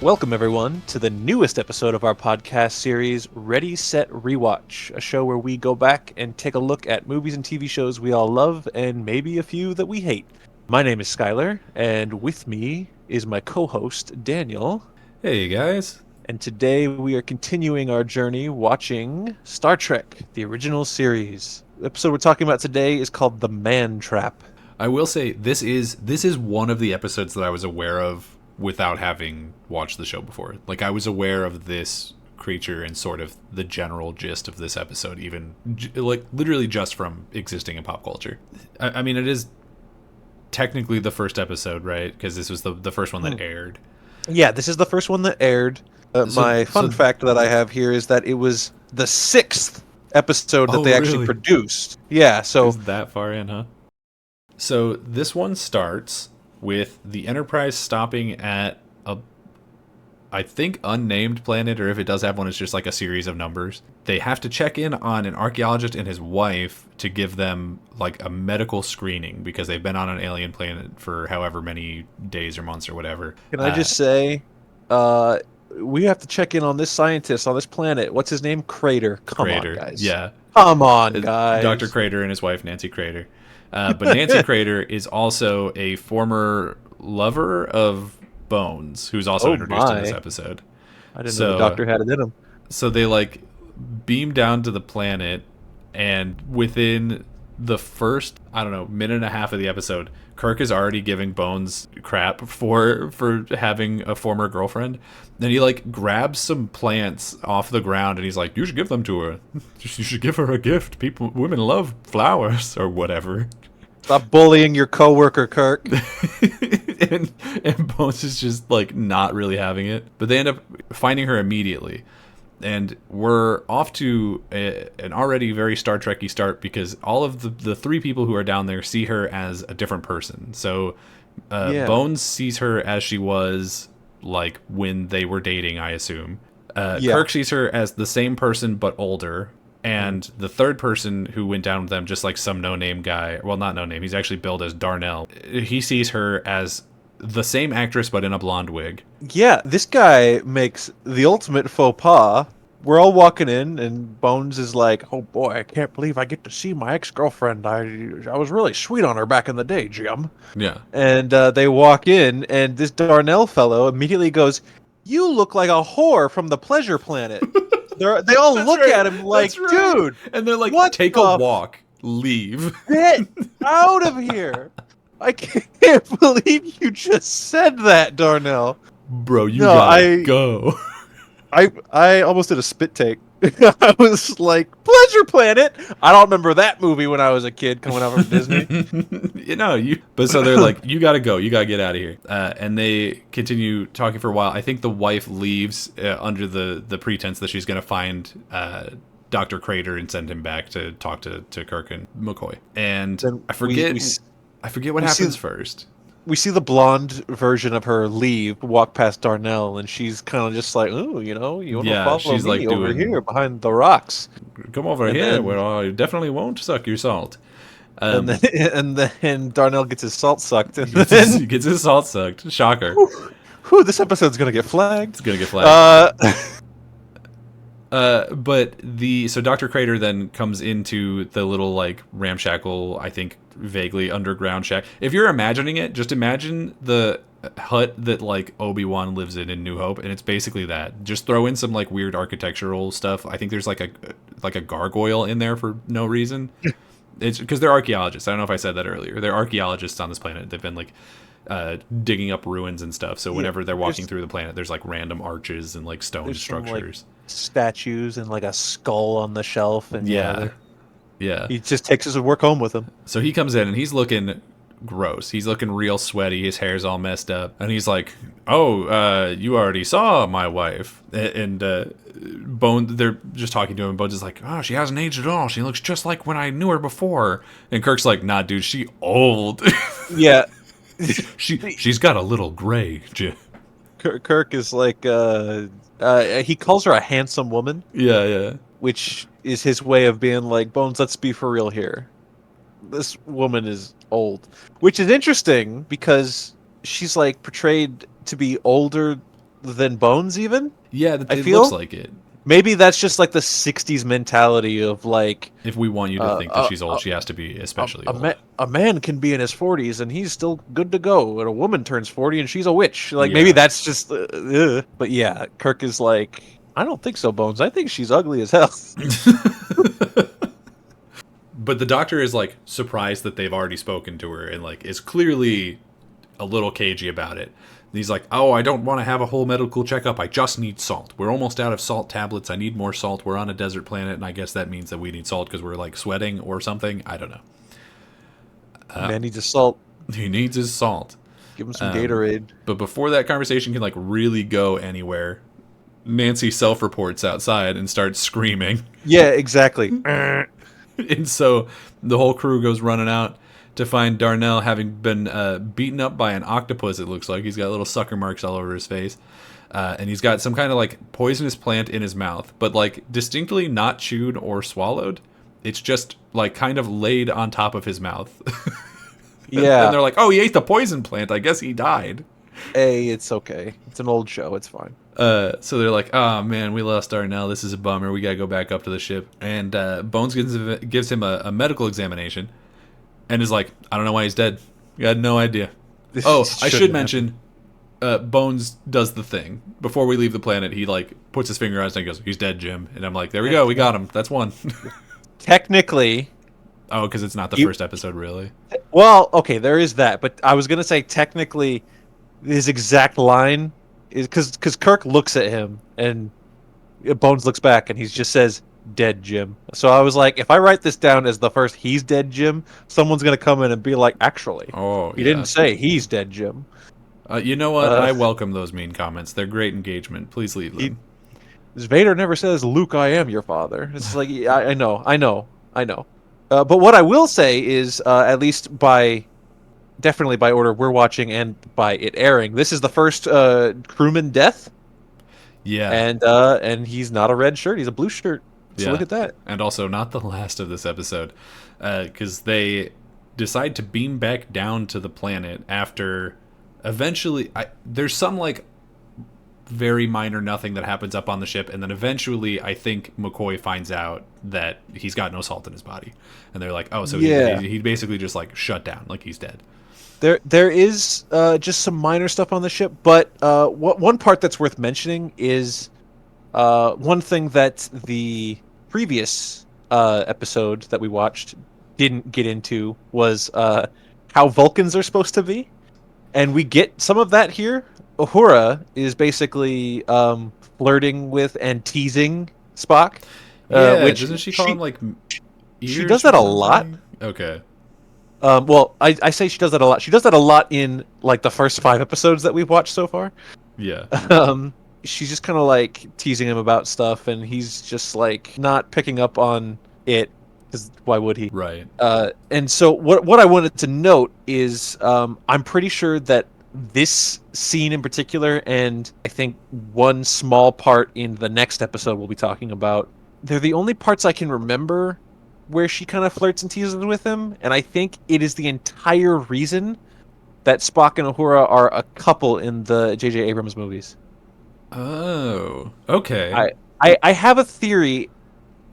Welcome, everyone, to the newest episode of our podcast series, Ready, Set, Rewatch, a show where we go back and take a look at movies and TV shows we all love and maybe a few that we hate. My name is Skyler, and with me is my co-host, Daniel. Hey, guys. And today we are continuing our journey watching Star Trek, the original series. The episode we're talking about today is called The Man Trap. I will say this is one of the episodes that I was aware of without having watched the show before. Like, I was aware of this creature and sort of the general gist of this episode, even like literally just from existing in pop culture. I mean, it is technically the first episode, right? Because this was the first one that aired. Yeah, this is the first one that aired. My fun fact that I have here is that it was the 6th episode that they actually produced. Yeah, so... Is that far in, huh? So this one starts with the Enterprise stopping at a, I think, unnamed planet, or if it does have one, it's just like a series of numbers. They have to check in on an archaeologist and his wife to give them like a medical screening because they've been on an alien planet for however many days or months or whatever. Can I just say, we have to check in on this scientist on this planet. What's his name? Crater. Come on, guys. Yeah. Come on, guys. Dr. Crater and his wife, Nancy Crater. But Nancy Crater is also a former lover of Bones, who's also introduced in this episode. I didn't know the doctor had it in him. So they like beam down to the planet, and within the first, I don't know, minute and a half of the episode, Kirk is already giving Bones crap for having a former girlfriend. Then he like grabs some plants off the ground and he's like, "You should give them to her. You should give her a gift. Women love flowers," or whatever. Stop bullying your coworker, Kirk. and Bones is just like not really having it. But they end up finding her immediately. And we're off to an already very Star Trek-y start because all of the three people who are down there see her as a different person. So Bones sees her as she was like when they were dating, I assume. Kirk sees her as the same person but older. And the third person who went down with them, just like some no-name guy, well, not no-name, he's actually billed as Darnell. He sees her as the same actress but in a blonde wig. Yeah, this guy makes the ultimate faux pas. We're all walking in, and Bones is like, "Oh boy, I can't believe I get to see my ex-girlfriend. I was really sweet on her back in the day, Jim." Yeah. And they walk in, and this Darnell fellow immediately goes, "You look like a whore from the Pleasure Planet." They all look at him like, "Dude!" And they're like, what "Take a walk, leave. Get out of here." I can't believe you just said that, Darnell. Bro, you gotta go. I almost did a spit take. I was like, Pleasure Planet? I don't remember that movie when I was a kid coming out from Disney. But so they're like, "You gotta go. You gotta get out of here." And they continue talking for a while. I think the wife leaves under the pretense that she's gonna find Dr. Crater and send him back to talk to Kirk and McCoy. And I forget what happens first. We see the blonde version of her leave, walk past Darnell, and she's kind of just like, "Oh, you want to follow me like over here behind the rocks? Come over here where I definitely won't suck your salt." And then Darnell gets his salt sucked. And he gets his salt sucked. Shocker. Whew, this episode's going to get flagged. It's going to get flagged. So Dr. Crater then comes into the little like ramshackle, I think vaguely underground shack. If you're imagining it, just imagine the hut that like Obi-Wan lives in New Hope, and it's basically that. Just throw in some like weird architectural stuff. I think there's like a gargoyle in there for no reason. It's because they're archaeologists. I don't know if I said that earlier. They're archaeologists on this planet. They've been like digging up ruins and stuff. So whenever they're walking through the planet, there's like random arches and like stone structures. Some, like, statues and like a skull on the shelf. And yeah. He just takes his work home with him. So he comes in and he's looking gross. He's looking real sweaty. His hair's all messed up. And he's like, "Oh, you already saw my wife." And Bones, they're just talking to him. Bones is like, "Oh, she hasn't aged at all. She looks just like when I knew her before." And Kirk's like, "Nah, dude, she old." Yeah. She's got a little gray. Kirk is like, he calls her a handsome woman. Yeah. Which is his way of being like, "Bones, let's be for real here. This woman is old." Which is interesting because she's like portrayed to be older than Bones even. Yeah, I it looks feel like it. maybe that's just like the '60s mentality of like If we want you to think that she's old, she has to be especially old. a man can be in his 40s and he's still good to go, and a woman turns 40 and she's a witch. Like maybe Yeah. that's just, but yeah, Kirk is like, I don't think so, Bones. I think she's ugly as hell. But the doctor is like surprised that they've already spoken to her and like is clearly a little cagey about it. And he's like, "Oh, I don't want to have a whole medical checkup. I just need salt. We're almost out of salt tablets. I need more salt. We're on a desert planet, and I guess that means that we need salt because we're like sweating or something. I don't know." Man needs a salt. He needs his salt. Give him some Gatorade. But before that conversation can like really go anywhere, Nancy self-reports outside and starts screaming. Yeah, exactly. And so the whole crew goes running out to find Darnell having been beaten up by an octopus, it looks like. He's got little sucker marks all over his face. And he's got some kind of like poisonous plant in his mouth, but like distinctly not chewed or swallowed. It's just like kind of laid on top of his mouth. Yeah. And they're like, "Oh, he ate the poison plant. I guess he died." Hey, it's okay. It's an old show. It's fine. So they're like, "Oh man, we lost Darnell. This is a bummer. We gotta go back up to the ship." And Bones gives him a medical examination, and is like, "I don't know why he's dead. You had no idea." Oh, I should mention, Bones does the thing before we leave the planet. He like puts his finger on his and goes, "He's dead, Jim." And I'm like, "There we go. We got him. That's one." Technically. Oh, because it's not the first episode, really. Well, okay, there is that, but I was gonna say technically, his exact line is because Kirk looks at him and Bones looks back and he just says, "Dead Jim." So I was like, if I write this down as the first "he's dead Jim," someone's gonna come in and be like, "Actually, he didn't say he's dead Jim." You know what? I welcome those mean comments. They're great engagement. Please leave them. Vader never says, "Luke, I am your father." It's like, I know. But what I will say is, at least definitely by order we're watching and by it airing, this is the first crewman death. Yeah. And he's not a red shirt; he's a blue shirt. So look at that. And also not the last of this episode, because they decide to beam back down to the planet after eventually there's some like very minor nothing that happens up on the ship, and then eventually I think McCoy finds out that he's got no salt in his body, and they're like, "Oh, so he basically just like shut down, like he's dead." There is just some minor stuff on the ship, but one part that's worth mentioning is one thing that the previous episode that we watched didn't get into was how Vulcans are supposed to be, and we get some of that here. Uhura is basically flirting with and teasing Spock. Which doesn't she call him like? She does that a lot. Okay. Well, I say she does that a lot. She does that a lot in like the first 5 episodes that we've watched so far. Yeah. She's just kind of like teasing him about stuff, and he's just like not picking up on it because why would he? Right. And so what I wanted to note is I'm pretty sure that this scene in particular, and I think one small part in the next episode we'll be talking about, they're the only parts I can remember where she kind of flirts and teases with him, and I think it is the entire reason that Spock and Uhura are a couple in the J.J. Abrams movies. Oh, okay. I have a theory,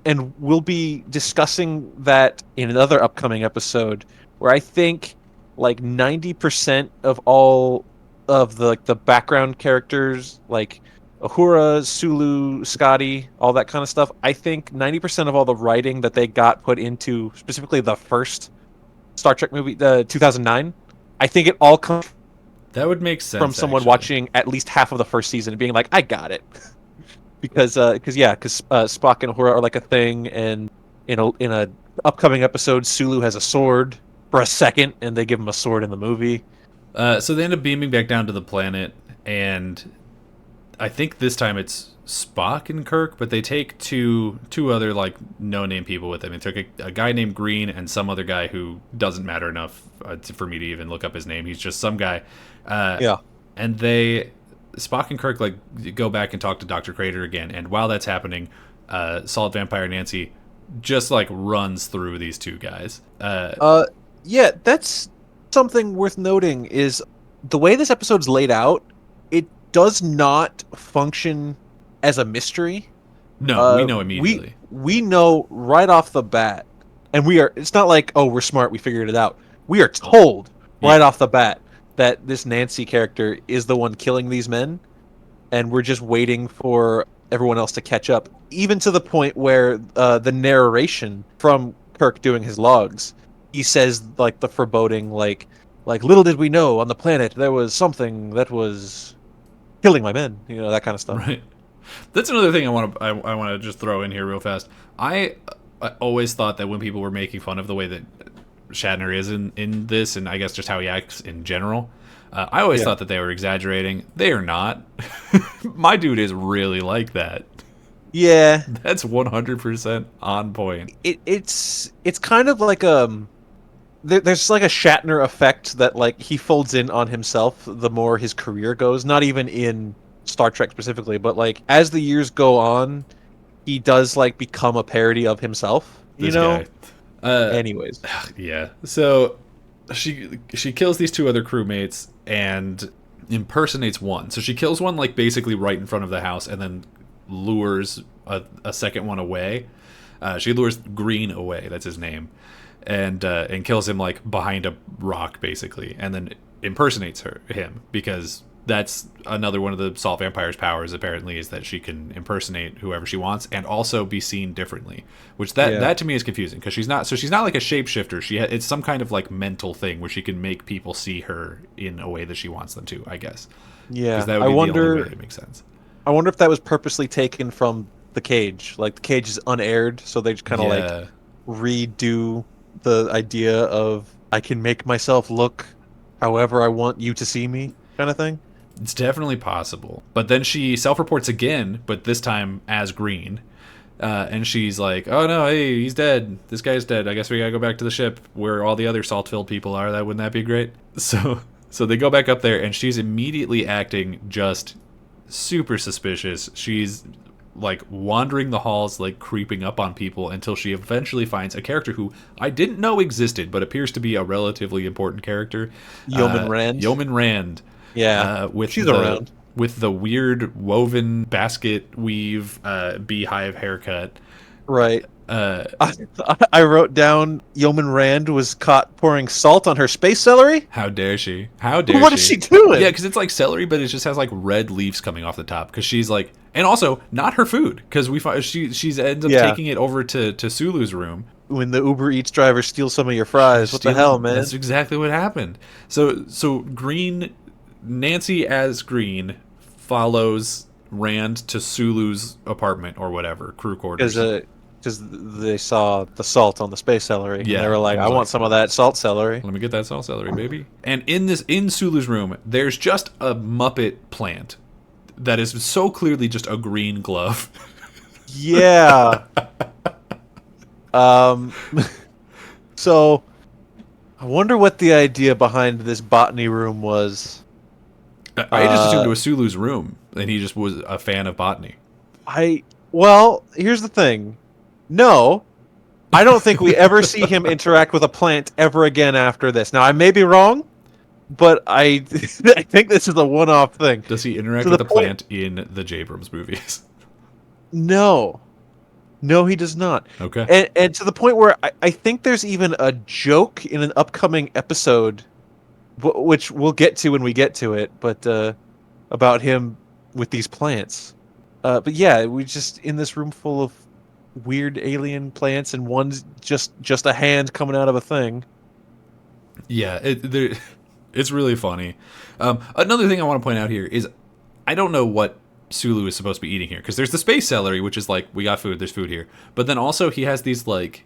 and we'll be discussing that in another upcoming episode, where I think like 90% of all of the background characters, like Uhura, Sulu, Scotty, all that kind of stuff, I think 90% of all the writing that they got put into specifically the first Star Trek movie, the 2009, I think it all comes that would make sense from someone actually. watching at least half of the first season and being like, I got it. because Spock and Uhura are like a thing, and in a upcoming episode, Sulu has a sword for a second, and they give him a sword in the movie. So they end up beaming back down to the planet, and I think this time it's Spock and Kirk, but they take two other like no-name people with them. They took a guy named Green and some other guy who doesn't matter enough for me to even look up his name. He's just some guy. And Spock and Kirk like go back and talk to Dr. Crater again, and while that's happening, Solid Vampire Nancy just like runs through these two guys. Yeah, that's something worth noting is the way this episode's laid out. It does not function as a mystery. No, we know immediately. We know right off the bat, and it's not like, oh, we're smart, we figured it out. We are told right off the bat that this Nancy character is the one killing these men, and we're just waiting for everyone else to catch up, even to the point where the narration from Kirk doing his logs, he says like the foreboding, like little did we know on the planet there was something that was killing my men, that kind of stuff. Right. That's another thing I want to just throw in here real fast. I always thought that when people were making fun of the way that Shatner is in this, and I guess just how he acts in general, I always thought that they were exaggerating. They are not. My dude is really like that. Yeah, that's 100% on point. It's kind of like there's like a Shatner effect that like he folds in on himself the more his career goes. Not even in Star Trek specifically, but like as the years go on, he does like become a parody of himself. Guy. Anyways, yeah. So she kills these two other crewmates and impersonates one. So she kills one like basically right in front of the house, and then lures a second one away. She lures Green away. That's his name, and kills him like behind a rock basically, and then impersonates him because that's another one of the Salt Vampire's powers, apparently, is that she can impersonate whoever she wants and also be seen differently. Which that to me is confusing because she's not like a shapeshifter. It's some kind of like mental thing where she can make people see her in a way that she wants them to, I guess. Yeah, because that would be the only way that makes sense. I wonder if that was purposely taken from The Cage. Like The Cage is unaired, so they just kind of like redo the idea of I can make myself look however I want you to see me, kind of thing. It's definitely possible. But then she self-reports again, but this time as Green. And she's like, oh no, hey, he's dead. This guy's dead. I guess we gotta go back to the ship where all the other salt-filled people are. Wouldn't that be great? So they go back up there, and she's immediately acting just super suspicious. She's like wandering the halls, like creeping up on people until she eventually finds a character who I didn't know existed, but appears to be a relatively important character. Yeoman Rand. Yeoman Rand. Yeah, she's around. With the weird woven basket weave beehive haircut. Right. I wrote down Yeoman Rand was caught pouring salt on her space celery. How dare she? How dare she? What is she doing? Yeah, because it's like celery, but it just has like red leaves coming off the top. Because she's like, and also not her food. Because she ends up taking it over to Sulu's room. When the Uber Eats driver steals some of your fries, what the hell, man? That's exactly what happened. So Nancy as Green follows Rand to Sulu's apartment or whatever, crew quarters. Because they saw the salt on the space celery. Yeah, and they were like, I want some of that salt celery. Let me get that salt celery, baby. And in Sulu's room, there's just a Muppet plant that is so clearly just a green glove. Yeah. So I wonder what the idea behind this botany room was. I just assumed it was Sulu's room, and he just was a fan of botany. Well, here's the thing. No, I don't think we ever see him interact with a plant ever again after this. Now, I may be wrong, but I think this is a one-off thing. Does he interact with the plant in the J. Abrams movies? No, he does not. Okay. And to the point where I think there's even a joke in an upcoming episode, which we'll get to when we get to it, but about him with these plants. But yeah, we just in this room full of weird alien plants, and one's just a hand coming out of a thing. Yeah, it's really funny. Another thing I want to point out here is I don't know what Sulu is supposed to be eating here, because there's the space celery, which is like, we got food, there's food here. But then also he has these like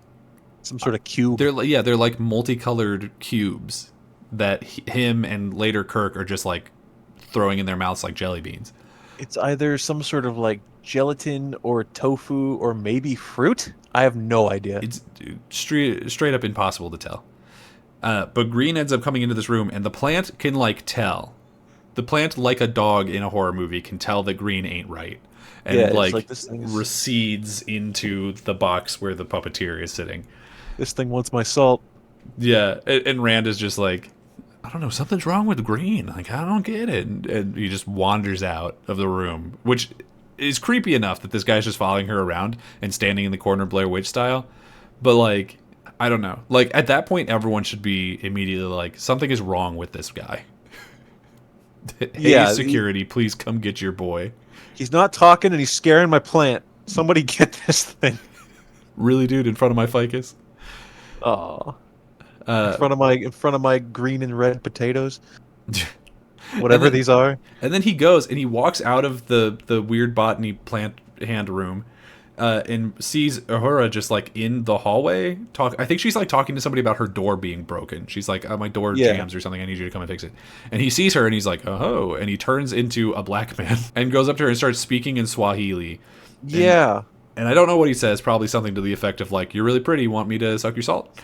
some sort of cube. They're like multicolored cubes that him and later Kirk are just like throwing in their mouths like jelly beans. It's either some sort of like gelatin or tofu or maybe fruit. I have no idea. It's straight up impossible to tell. But Green ends up coming into this room, and the plant can like tell. The plant, like a dog in a horror movie, can tell that Green ain't right, and like this thing recedes into the box where the puppeteer is sitting. This thing wants my salt. Yeah, and Rand is just like, I don't know, something's wrong with Green. Like, I don't get it. And he just wanders out of the room, which is creepy enough that this guy's just following her around and standing in the corner Blair Witch style. But, like, I don't know. Like, at that point, everyone should be immediately like, something is wrong with this guy. Hey, security, please come get your boy. He's not talking and he's scaring my plant. Somebody get this thing. Really, dude, in front of my ficus? Oh. In front of my green and red potatoes. Whatever these are. And then he goes and he walks out of the weird botany plant hand room and sees Uhura just like in the hallway. I think she's like talking to somebody about her door being broken. She's like, my door jams or something. I need you to come and fix it. And he sees her and he's like, oh, and he turns into a black man and goes up to her and starts speaking in Swahili. Yeah. And I don't know what he says. Probably something to the effect of like, you're really pretty. Want me to suck your salt?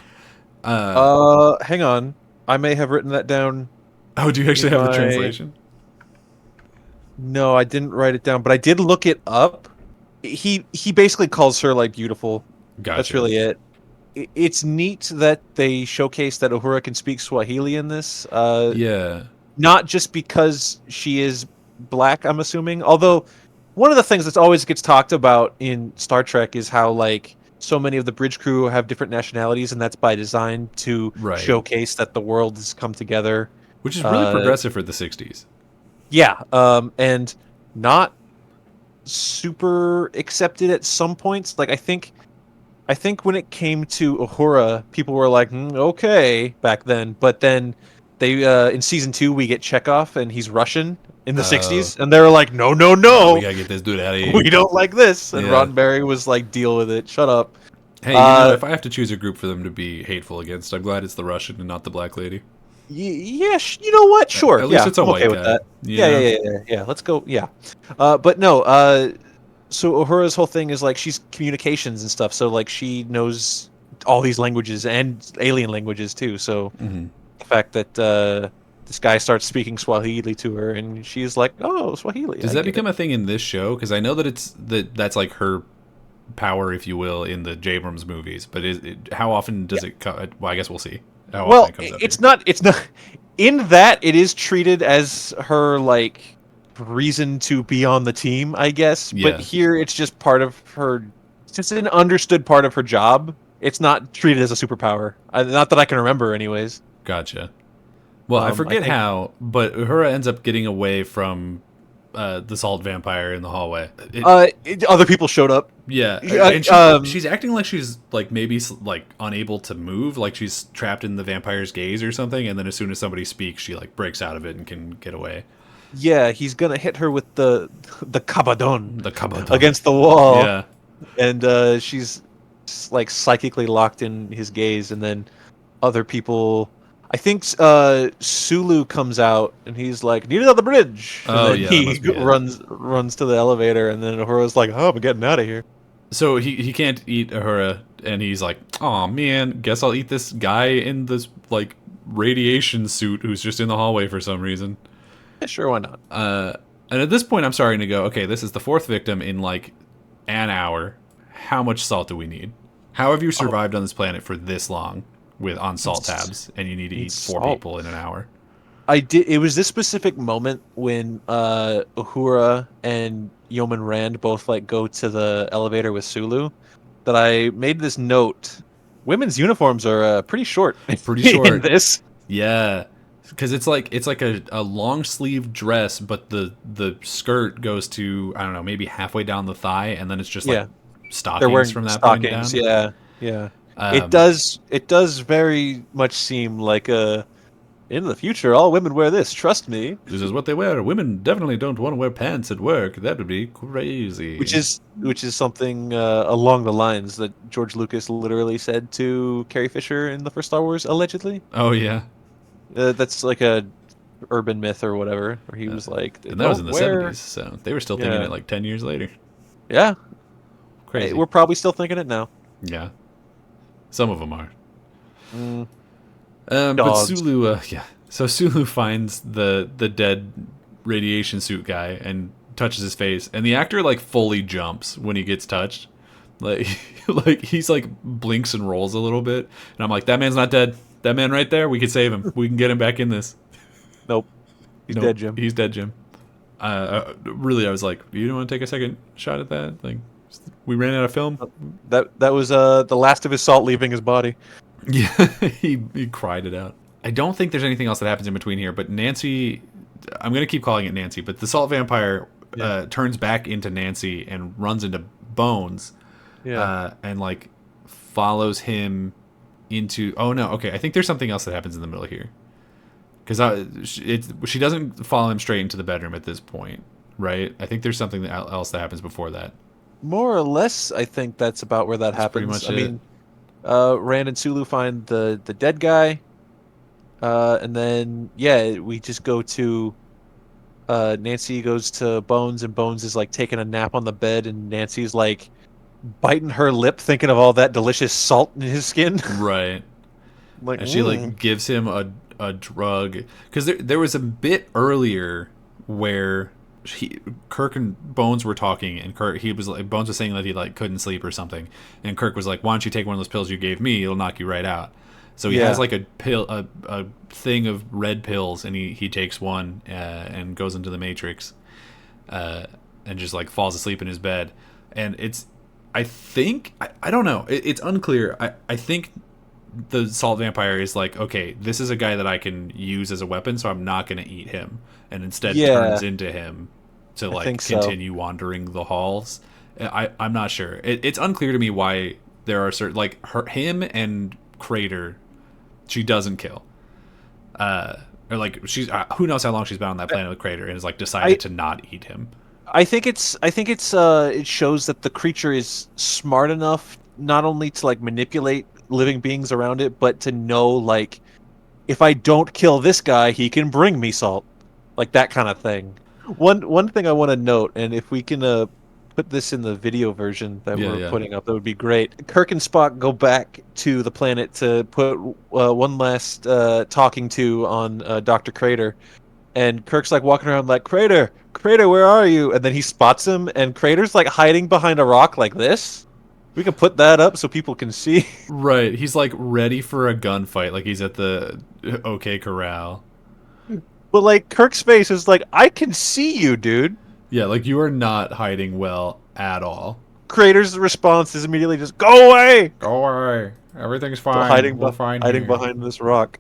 Hang on. I may have written that down. Oh, do you actually have the translation? No, I didn't write it down, but I did look it up. He basically calls her like beautiful. Gotcha. That's really it. It's neat that they showcase that Uhura can speak Swahili in this. Yeah. Not just because she is black, I'm assuming. Although one of the things that always gets talked about in Star Trek is how like so many of the bridge crew have different nationalities, and that's by design to showcase that the world has come together. Which is really progressive for the 60s. Yeah, and not super accepted at some points. Like I think when it came to Uhura, people were like, okay, back then. But then they in season 2 we get Chekhov and he's Russian in the 60s, and they were like, no, we gotta get this dude out of here. We don't like this. And Roddenberry was like, deal with it, shut up. Hey, you know, if I have to choose a group for them to be hateful against, I'm glad it's the Russian and not the black lady. Yeah, you know what? Sure. At least it's a white guy. With that. Yeah. Let's go. Yeah. But no. So Uhura's whole thing is like she's communications and stuff. So like she knows all these languages and alien languages too. So the fact that this guy starts speaking Swahili to her and she's like, "Oh, Swahili." Does that become a thing in this show? Because I know that that's like her power, if you will, in the J. Abrams movies. But how often does it come? Well, I guess we'll see. Well, it's not in that it is treated as her like reason to be on the team, I guess. Yeah. But here it's just part of her. It's just an understood part of her job. It's not treated as a superpower. Not that I can remember, anyways. Gotcha. Well, I forget how, but Uhura ends up getting away from the salt vampire in the hallway. Other people showed up. Yeah, and she's acting like she's like maybe like unable to move, like she's trapped in the vampire's gaze or something. And then as soon as somebody speaks, she like breaks out of it and can get away. Yeah, he's gonna hit her with the cabadon against the wall. Yeah, and she's like psychically locked in his gaze, and then other people. I think Sulu comes out and he's like, "Need another bridge." And then he runs to the elevator, and then Uhura's like, "Oh, I'm getting out of here." So he can't eat Uhura, and he's like, "Oh man, guess I'll eat this guy in this like radiation suit who's just in the hallway for some reason." Yeah, sure, why not? And at this point, I'm starting to go, okay, this is the 4th victim in like an hour. How much salt do we need? How have you survived on this planet for this long on salt tabs, and you need to eat 4 people in an hour? It was this specific moment when Uhura and Yeoman Rand both like go to the elevator with Sulu that I made this note. Women's uniforms are pretty short. Pretty short. In this. Yeah. Because it's like a long sleeve dress, but the skirt goes to, I don't know, maybe halfway down the thigh, and then it's just like stockings from that point down. Yeah. It does very much seem like in the future all women wear this. Trust me. This is what they wear. Women definitely don't want to wear pants at work. That would be crazy. Which is something along the lines that George Lucas literally said to Carrie Fisher in the first Star Wars, allegedly. Oh yeah. That's like a urban myth or whatever, where he was like, and that was in the 70s, so they were still thinking it like 10 years later. Yeah. Crazy. Hey, we're probably still thinking it now. Yeah. Some of them are. But Sulu, So Sulu finds the dead radiation suit guy and touches his face, and the actor like fully jumps when he gets touched. Like he's like blinks and rolls a little bit, and I'm like, that man's not dead. That man right there, we could save him. We can get him back in this. Nope. He's Nope, dead, Jim. he's dead, Jim. Really, I was like, you don't want to take a second shot at that? Like, we ran out of film. That was the last of his salt leaving his body. Yeah, he cried it out. I don't think there's anything else that happens in between here, but Nancy, I'm going to keep calling it Nancy, but the salt vampire turns back into Nancy and runs into Bones. Yeah. And like follows him into. Oh no, okay. I think there's something else that happens in the middle here, because she doesn't follow him straight into the bedroom at this point, right? I think there's something else that happens before that. More or less, I think that's about where that happens. Pretty much I mean, Rand and Sulu find the dead guy, and then we just go to. Nancy goes to Bones, and Bones is like taking a nap on the bed, and Nancy's like biting her lip, thinking of all that delicious salt in his skin. Right. Like, and she like gives him a drug, because there was a bit earlier where Kirk and Bones were talking, and Bones was saying that he like couldn't sleep or something, and Kirk was like, "Why don't you take one of those pills you gave me? It'll knock you right out." So he has like a pill, a thing of red pills, and he takes one and goes into the Matrix, and just like falls asleep in his bed. And I think I don't know. It's unclear. I think the salt vampire is like, okay, this is a guy that I can use as a weapon, so I'm not going to eat him, and instead turns into him to like continue wandering the halls. I'm not sure. It's unclear to me why there are certain like him and Crater, she doesn't kill. Or like she's who knows how long she's been on that planet with Crater, and has like decided to not eat him. I think it shows that the creature is smart enough not only to like manipulate living beings around it, but to know like, if I don't kill this guy, he can bring me salt, like that kind of thing. One thing I want to note, and if we can put this in the video version that we're putting up, that would be great. Kirk and Spock go back to the planet to put one last talking to on Dr. Crater. And Kirk's like walking around like, Crater, where are you? And then he spots him, and Crater's like hiding behind a rock like this. We can put that up so people can see. Right. He's like ready for a gunfight, like he's at the OK Corral. But like Kirk's face is like, I can see you, dude. Yeah, like you are not hiding well at all. Crater's response is immediately just, go away! Go away. Everything's fine. Hiding hiding behind this rock.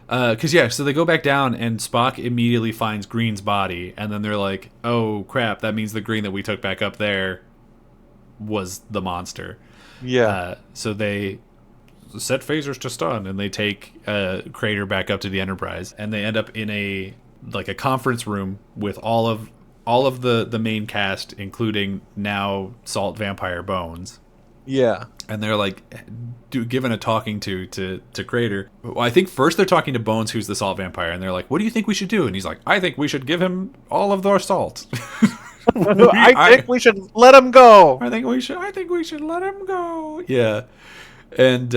So they go back down, and Spock immediately finds Green's body, and then they're like, oh crap, that means the Green that we took back up there was the monster. Yeah. So they set phasers to stun, and they take Crater back up to the Enterprise, and they end up in a conference room with all of the main cast, including now Salt Vampire Bones. Yeah. And they're like given a talking to Crater. Well, I think first they're talking to Bones, who's the Salt Vampire, and they're like, what do you think we should do? And he's like, I think we should give him all of their salt. I think we should let him go. I think we should let him go. Yeah. And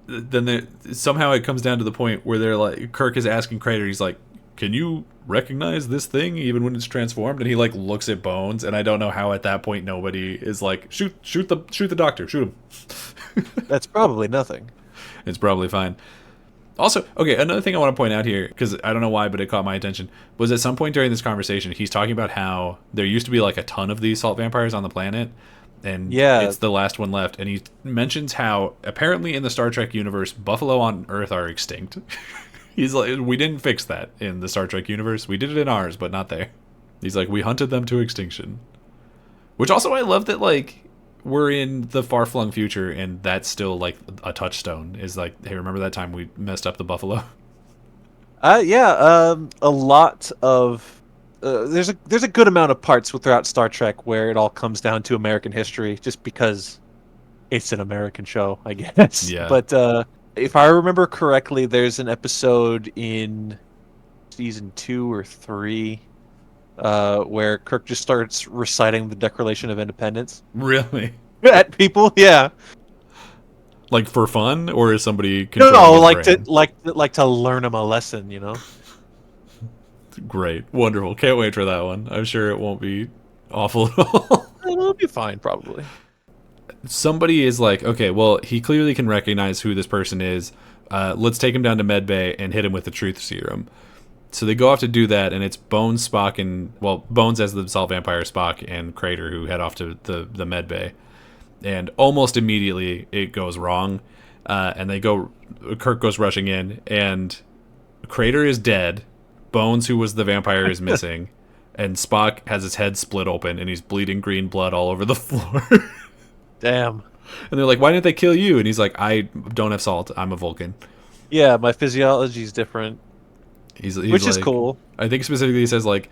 then somehow it comes down to the point where they're like, Kirk is asking Crater, he's like, can you recognize this thing even when it's transformed? And he like looks at Bones, and I don't know how at that point nobody is like, shoot the doctor, shoot him. That's probably nothing. It's probably fine. Also, okay, another thing I want to point out here, because I don't know why, but it caught my attention, was at some point during this conversation, he's talking about how there used to be like a ton of these salt vampires on the planet, and it's the last one left. And he mentions how apparently in the Star Trek universe, buffalo on Earth are extinct. He's like, we didn't fix that in the Star Trek universe. We did it in ours, but not there. He's like, we hunted them to extinction. Which also, I love that, like, we're in the far-flung future, and that's still, like, a touchstone. Is like, hey, remember that time we messed up the buffalo? A lot of... there's a good amount of parts throughout Star Trek where it all comes down to American history, just because it's an American show, I guess. Yeah. But if I remember correctly, there's an episode in season 2 or 3 where Kirk just starts reciting the Declaration of Independence. Really? At people, yeah. Like for fun, or is somebody No, like to learn him a lesson, you know. Great, wonderful, can't wait for that one. I'm sure it won't be awful at all. It'll be fine, probably. somebody is like, okay, well, he clearly can recognize who this person is. Let's take him down to medbay and hit him with the truth serum. So they go off to do that, and it's Bones, Spock, and, well, Bones as the Salt Vampire, Spock, and Crater who head off to the medbay. And almost immediately it goes wrong, and Kirk goes rushing in, and Crater is dead, Bones, who was the vampire, is missing, and Spock has his head split open, and he's bleeding green blood all over the floor. Damn. And they're like, why didn't they kill you? And he's like, I don't have salt. I'm a Vulcan. Yeah, my physiology's different. He's Which is like, cool. I think specifically he says, like,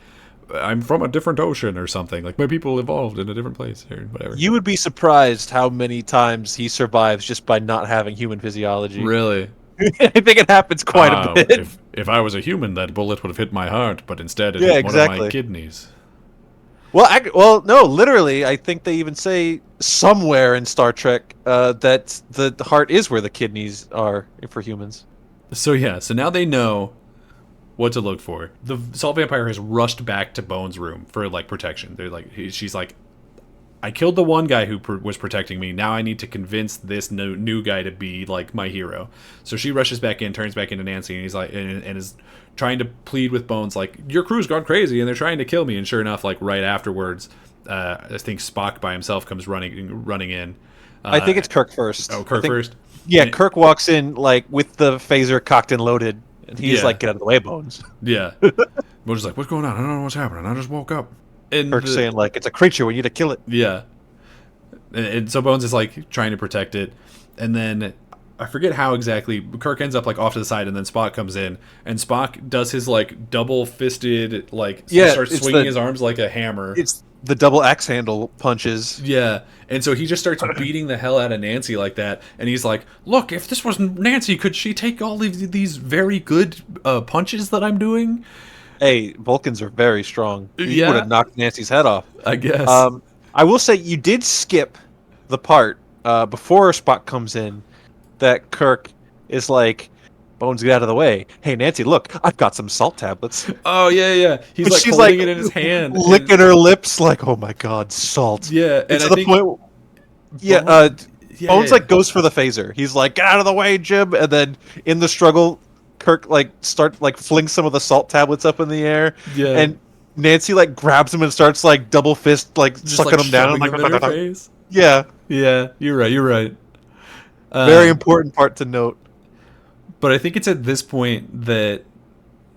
I'm from a different ocean or something. Like, my people evolved in a different place or whatever. You would be surprised how many times he survives just by not having human physiology. Really? I think it happens quite a bit. If I was a human, that bullet would have hit my heart, but instead it Yeah, hit one of exactly. my kidneys. Well, no, literally, I think they even say somewhere in Star Trek that the heart is where the kidneys are for humans. So now they know what to look for. The Salt Vampire has rushed back to Bones' room for, like, protection. They're like, she's like, I killed the one guy who was protecting me. Now I need to convince this new guy to be, like, my hero. So she rushes back in, turns back into Nancy, and he's like, and is trying to plead with Bones, like, your crew's gone crazy and they're trying to kill me. And sure enough, like, right afterwards, I think Spock by himself comes running in. I think it's Kirk first. Oh, Kirk first? Yeah, Kirk walks in, like, with the phaser cocked and loaded, and he's like, get out of the way, Bones. Yeah. Bones is like, what's going on? I don't know what's happening. I just woke up. And Kirk's saying, like, it's a creature, we need to kill it. Yeah. And so Bones is, like, trying to protect it. And then I forget how exactly. Kirk ends up, like, off to the side, and then Spock comes in. And Spock does his, like, double-fisted, like, starts swinging his arms like a hammer. It's the double axe handle punches. Yeah. And so he just starts beating the hell out of Nancy like that. And he's like, look, if this wasn't Nancy, could she take all of these very good punches that I'm doing? Hey, Vulcans are very strong. You Yeah. would have knocked Nancy's head off. I guess. I will say you did skip the part before Spock comes in that Kirk is like, Bones, get out of the way. Hey, Nancy, look, I've got some salt tablets. Oh, yeah. He's, like, She's holding it in his hand. Licking her lips like, oh my god, salt. Yeah, and to the point. Bones like goes for the phaser. He's like, get out of the way, Jim. And then in the struggle, Kirk like flings some of the salt tablets up in the air. Yeah. And Nancy like grabs him and starts like double fist like just, sucking like, him down. Like, in her face. Yeah. Yeah, you're right. Very important part to note. But I think it's at this point that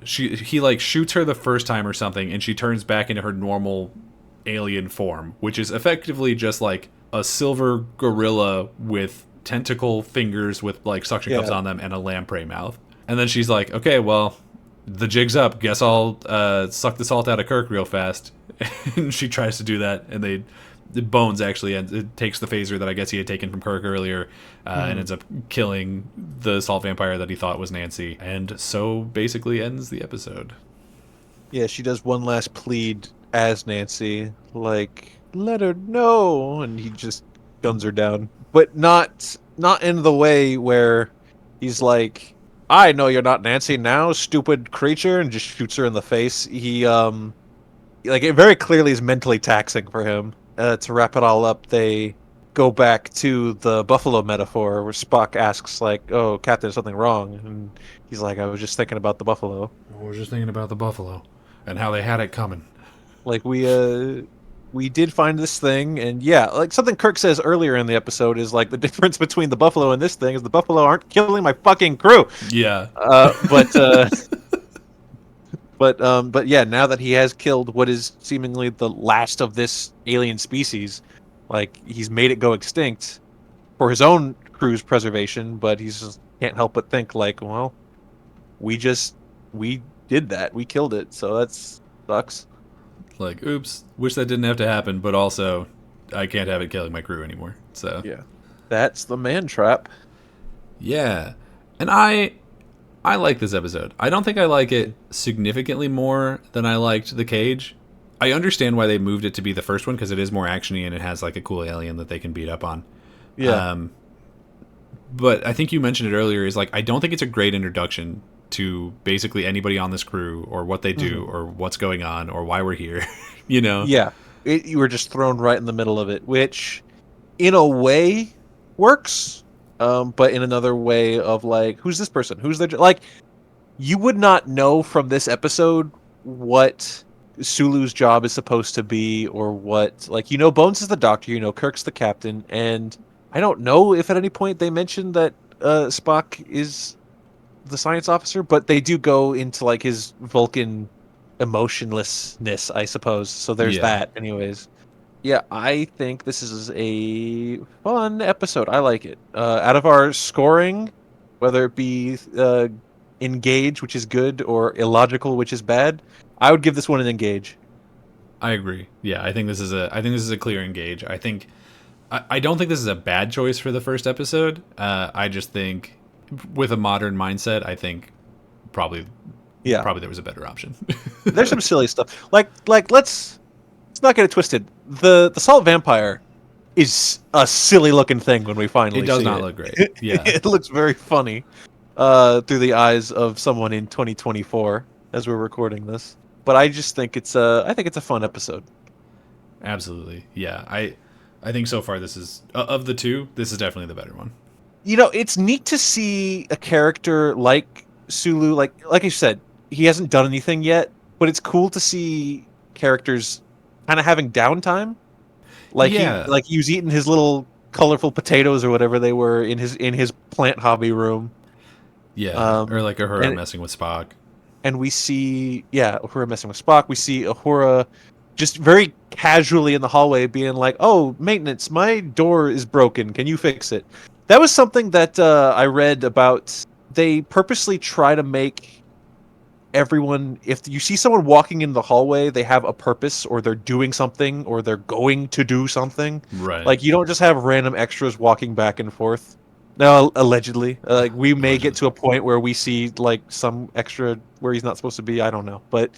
he like shoots her the first time or something, and she turns back into her normal alien form, which is effectively just like a silver gorilla with tentacle fingers with like suction cups on them and a lamprey mouth. And then she's like, okay, well, the jig's up. Guess I'll suck the salt out of Kirk real fast. And she tries to do that, and Bones actually takes the phaser that I guess he had taken from Kirk earlier and ends up killing the salt vampire that he thought was Nancy. And so basically ends the episode. Yeah, she does one last plead as Nancy, like, let her know, and he just guns her down. But not in the way where he's like, I know you're not Nancy now, stupid creature, and just shoots her in the face. He like, it very clearly is mentally taxing for him. To wrap it all up, they go back to the buffalo metaphor where Spock asks, like, oh, Captain, is something wrong? And he's like, I was just thinking about the buffalo. I was just thinking about the buffalo and how they had it coming. Like, we did find this thing, and yeah, like something Kirk says earlier in the episode is like, the difference between the buffalo and this thing is the buffalo aren't killing my fucking crew. Yeah. But yeah, now that he has killed what is seemingly the last of this alien species, like, he's made it go extinct for his own crew's preservation, but he just can't help but think, like, well, we did that. We killed it, so that sucks. Like, oops, wish that didn't have to happen, but also, I can't have it killing my crew anymore. So yeah, that's the man trap. Yeah, and I like this episode. I don't think I like it significantly more than I liked The Cage. I understand why they moved it to be the first one, because it is more actiony and it has like a cool alien that they can beat up on. Yeah. But I think you mentioned it earlier, is like, I don't think it's a great introduction to basically anybody on this crew, or what they do, or what's going on, or why we're here. You know? Yeah. You were just thrown right in the middle of it, which in a way works, but in another way of like, who's this person? Who's the like? You would not know from this episode what Sulu's job is supposed to be, or what, like, Bones is the doctor, Kirk's the captain, and I don't know if at any point they mentioned that Spock is the science officer, but they do go into like his Vulcan emotionlessness, I suppose. So there's Yeah, that. Anyways, yeah, I think this is a fun episode. I like it. Out of our scoring, whether it be engage, which is good, or illogical, which is bad, I would give this one an engage. I agree. Yeah, I think this is a clear engage. I don't think this is a bad choice for the first episode. I just think with a modern mindset, I think probably Yeah, probably there was a better option. there's some silly stuff. Like let's not get it twisted. The salt vampire is a silly looking thing when we It finally does see not it. look great. Yeah. It looks very funny through the eyes of someone in 2024 as we're recording this. But I just think I think it's a fun episode. Absolutely. Yeah. I think so far this is of the two, this is definitely the better one. It's neat to see a character like Sulu, like you said, he hasn't done anything yet, but it's cool to see characters kind of having downtime. Yeah. He was eating his little colorful potatoes or whatever they were in his plant hobby room. Yeah. Or Um, like Uhura and messing with Spock. and we see, yeah, Uhura messing with Spock. We see Uhura just very casually in the hallway being like, "Oh, maintenance, my door is broken. Can you fix it?" That was something that I read about. They purposely try to make everyone, if you see someone walking in the hallway, they have a purpose, or they're doing something, or they're going to do something. Right. Like, you don't just have random extras walking back and forth. Now, allegedly, like, we may get Allegedly. to a point where we see like some extra where he's not supposed to be. I don't know, but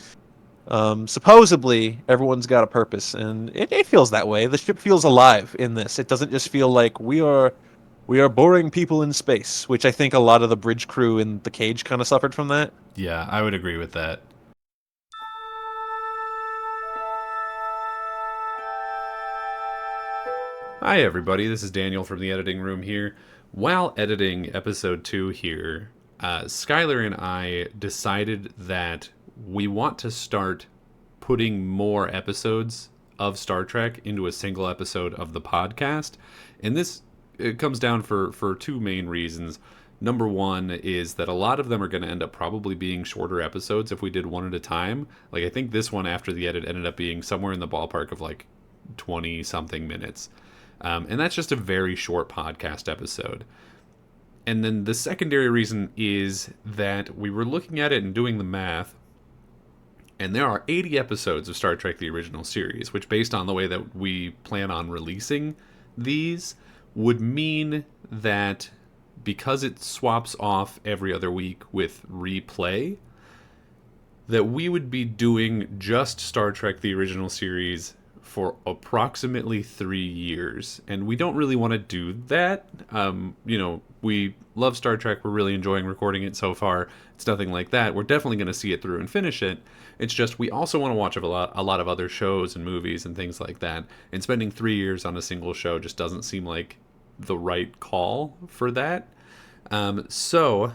supposedly everyone's got a purpose, and it feels that way. The ship feels alive in this. It doesn't just feel like we are boring people in space, which I think a lot of the bridge crew in the cage kind of suffered from that. Yeah, I would agree with that. Hi, everybody. This is Daniel from the editing room here. While editing episode 2 here, Skyler and I decided that we want to start putting more episodes of Star Trek into a single episode of the podcast. And this it comes down for two main reasons. Number one is that a lot of them are going to end up probably being shorter episodes if we did one at a time. Like, I think this one after the edit ended up being somewhere in the ballpark of like 20 something minutes. And that's just a very short podcast episode. And then the secondary reason is that we were looking at it and doing the math, and there are 80 episodes of Star Trek the Original Series, which, based on the way that we plan on releasing these, would mean that because it swaps off every other week with replay, that we would be doing just Star Trek the Original Series for approximately 3 years, and we don't really want to do that. We love Star Trek. We're really enjoying recording it so far. It's nothing like that. We're definitely going to see it through and finish it. It's just we also want to watch a lot of other shows and movies and things like that. And spending 3 years on a single show just doesn't seem like the right call for that. So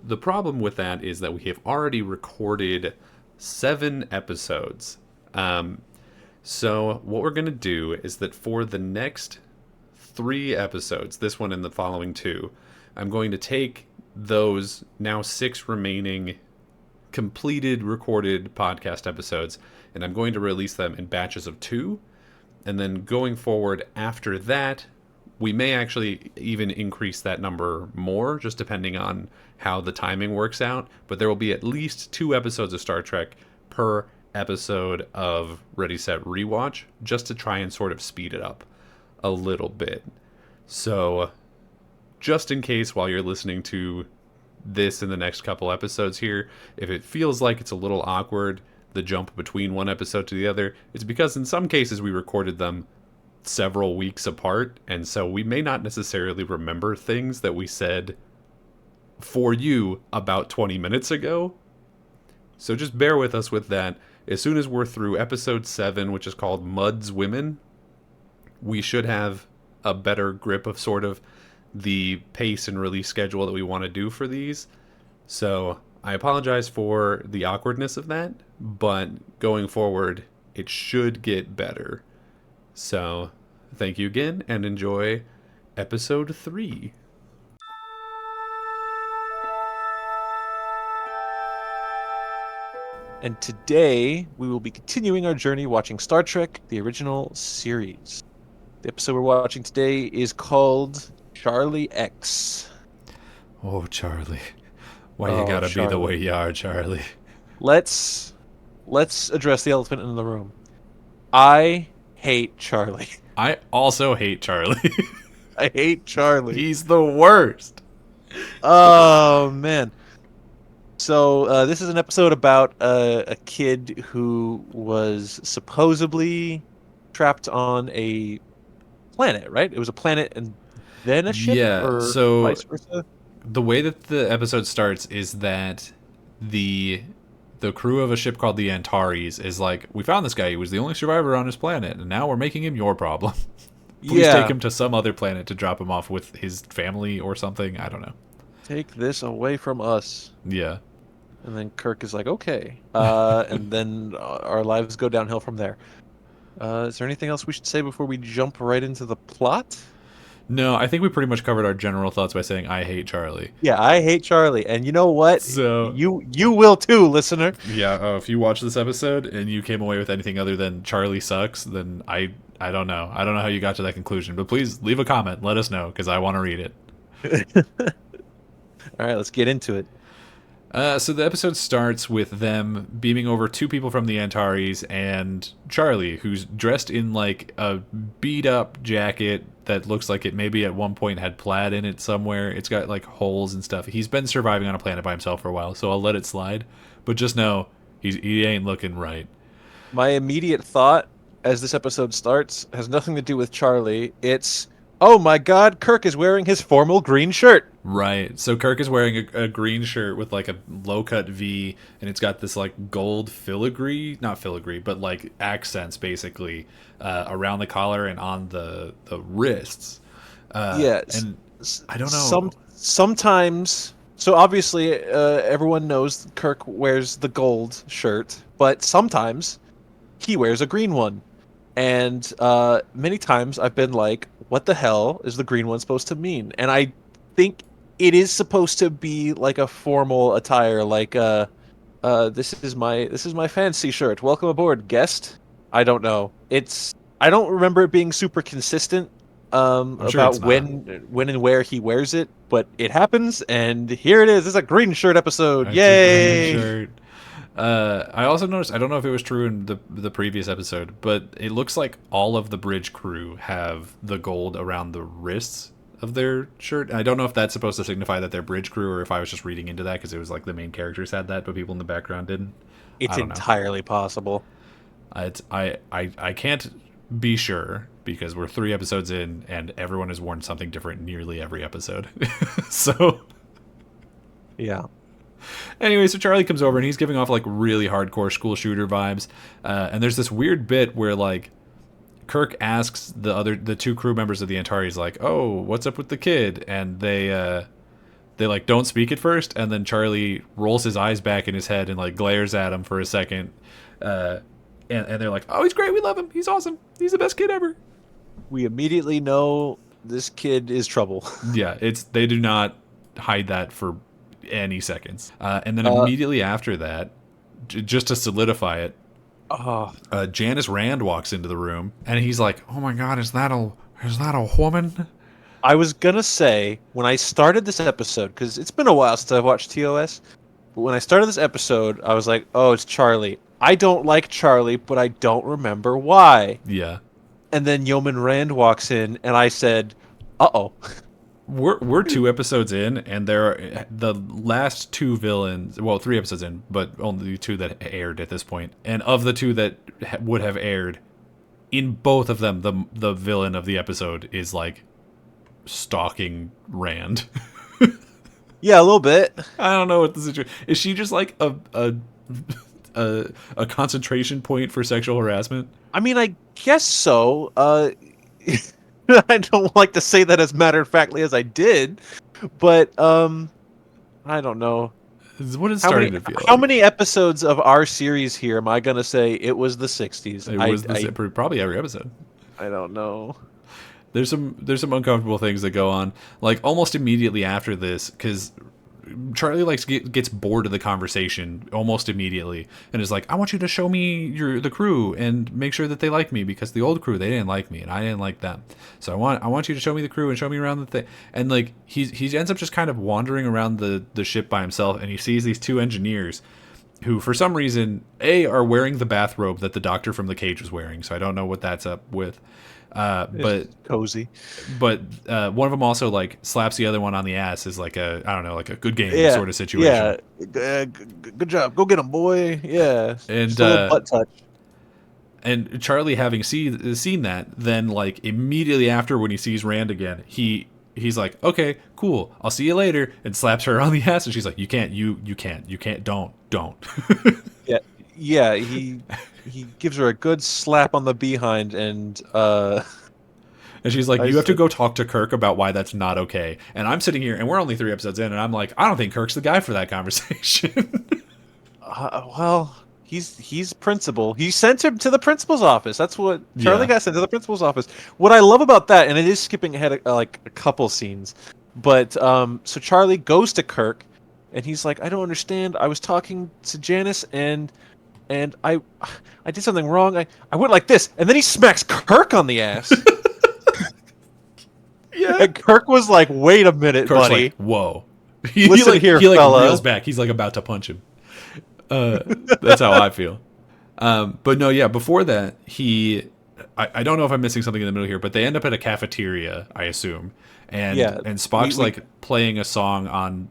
the problem with that is that we have already recorded 7 episodes. So what we're going to do is that for the next 3 episodes, this one and the following 2, I'm going to take those now 6 remaining completed recorded podcast episodes, and I'm going to release them in batches of 2. And then going forward after that, we may actually even increase that number more, just depending on how the timing works out. But there will be at least 2 episodes of Star Trek per episode of Ready Set Rewatch, just to try and sort of speed it up a little bit. So just in case while you're listening to this in the next couple episodes here, if it feels like it's a little awkward, the jump between one episode to the other, it's because in some cases we recorded them several weeks apart, and so we may not necessarily remember things that we said for you about 20 minutes ago. So just bear with us with that. As soon as we're through episode 7, which is called Mud's Women, we should have a better grip of sort of the pace and release schedule that we want to do for these. So I apologize for the awkwardness of that, but going forward, it should get better. So thank you again and enjoy episode 3. And today, we will be continuing our journey watching Star Trek, the original series. The episode we're watching today is called Charlie X. Oh, Charlie. Why you gotta be the way you are, Charlie? Let's address the elephant in the room. I hate Charlie. I also hate Charlie. I hate Charlie. He's the worst. Oh, man. So this is an episode about a kid who was supposedly trapped on a planet, right? It was a planet and then a ship, or so vice versa? The way that the episode starts is that the crew of a ship called the Antares is like, we found this guy. He was the only survivor on his planet, and now we're making him your problem. Please take him to some other planet to drop him off with his family or something. I don't know. Take this away from us. Yeah. And then Kirk is like, okay. And then our lives go downhill from there. Is there anything else we should say before we jump right into the plot? No, I think we pretty much covered our general thoughts by saying I hate Charlie. Yeah, I hate Charlie. And you know what? So you will too, listener. Yeah, if you watch this episode and you came away with anything other than Charlie sucks, then I don't know. I don't know how you got to that conclusion. But please leave a comment. Let us know, because I want to read it. All right, let's get into it. So the episode starts with them beaming over 2 people from the Antares and Charlie, who's dressed in like a beat-up jacket that looks like it maybe at one point had plaid in it somewhere. It's got like holes and stuff. He's been surviving on a planet by himself for a while, so I'll let it slide. But just know, he ain't looking right. My immediate thought as this episode starts has nothing to do with Charlie. It's, oh my god, Kirk is wearing his formal green shirt. Right. So Kirk is wearing a green shirt with like a low-cut V, and it's got this like gold not filigree, but like accents basically around the collar and on the wrists. Yes. And I don't know. Sometimes, so obviously everyone knows Kirk wears the gold shirt, but sometimes he wears a green one. And many times I've been like, what the hell is the green one supposed to mean? And I think it is supposed to be like a formal attire, like this is my fancy shirt. Welcome aboard, guest. I don't know. I don't remember it being super consistent about when and where he wears it, but it happens, and here it is. It's a green shirt episode. Yay! Green shirt. I also noticed, I don't know if it was true in the previous episode, but it looks like all of the bridge crew have the gold around the wrists of their shirt. I don't know if that's supposed to signify that they're bridge crew, or if I was just reading into that because it was like the main characters had that, but people in the background didn't. It's entirely possible. I can't be sure because we're 3 episodes in and everyone has worn something different nearly every episode. So yeah. Anyway, so Charlie comes over and he's giving off like really hardcore school shooter vibes. And there's this weird bit where like Kirk asks the 2 crew members of the Antares like, "Oh, what's up with the kid?" And they like don't speak at first, and then Charlie rolls his eyes back in his head and like glares at him for a second. And they're like, "Oh, he's great. We love him. He's awesome. He's the best kid ever." We immediately know this kid is trouble. Yeah, they do not hide that for any seconds. And then immediately after that, just to solidify it, Janice Rand walks into the room, and he's like, "Oh my god, is that a woman?" I was gonna say, when I started this episode, because it's been a while since I've watched TOS, but when I started this episode, I was like, "Oh, it's Charlie." I don't like Charlie, but I don't remember why. Yeah. And then Yeoman Rand walks in, and I said, "Uh-oh." We're 2 episodes in, and there are the last 2 villains. Well, 3 episodes in, but only 2 that aired at this point. And of the 2 that would have aired, in both of them, the villain of the episode is like stalking Rand. Yeah, a little bit. I don't know what the situation is. She just like a concentration point for sexual harassment? I mean, I guess so. I don't like to say that as matter of factly as I did, but I don't know. It's what it's How starting many to feel how like. many episodes of our series here am I gonna say it was the 60s? It was probably every episode. I don't know. There's some uncomfortable things that go on, like almost immediately after this, because Charlie gets bored of the conversation almost immediately, and is like, "I want you to show me the crew and make sure that they like me, because the old crew, they didn't like me and I didn't like them. So I want you to show me the crew and show me around the thing." And like he ends up just kind of wandering around the ship by himself, and he sees these two engineers who for some reason are wearing the bathrobe that the doctor from the cage was wearing. So I don't know what that's up with. But It's cozy. one of them also like slaps the other one on the ass as like I don't know, like a good game Yeah, sort of situation. yeah. Good job. Go get him, boy. Yeah, And just a little butt touch. and Charlie, having seen that, then like immediately after, when he sees Rand again, he's like, "Okay, cool, I'll see you later," and slaps her on the ass, and she's like, you can't, don't." Yeah, yeah. He gives her a good slap on the behind, and And she's like, I "You have to said, go talk to Kirk about why that's not okay." And I'm sitting here, and we're only 3 episodes in, and I'm like, I don't think Kirk's the guy for that conversation. well, he's principal. He sent him to the principal's office. That's what Charlie got sent to the principal's office. What I love about that, and it is skipping ahead like a couple scenes, but so Charlie goes to Kirk, and he's like, "I don't understand. I was talking to Janice, and I did something wrong. I went like this," and then he smacks Kirk on the ass. Yeah. And Kirk was like, "Wait a minute, Kirk's buddy. like, "Whoa." He Listen like, here, he like fella." reels back. He's like about to punch him. That's how I feel. But no, yeah. Before that, I don't know if I'm missing something in the middle here, but they end up at a cafeteria, I assume, and Yeah, Spock's like playing a song on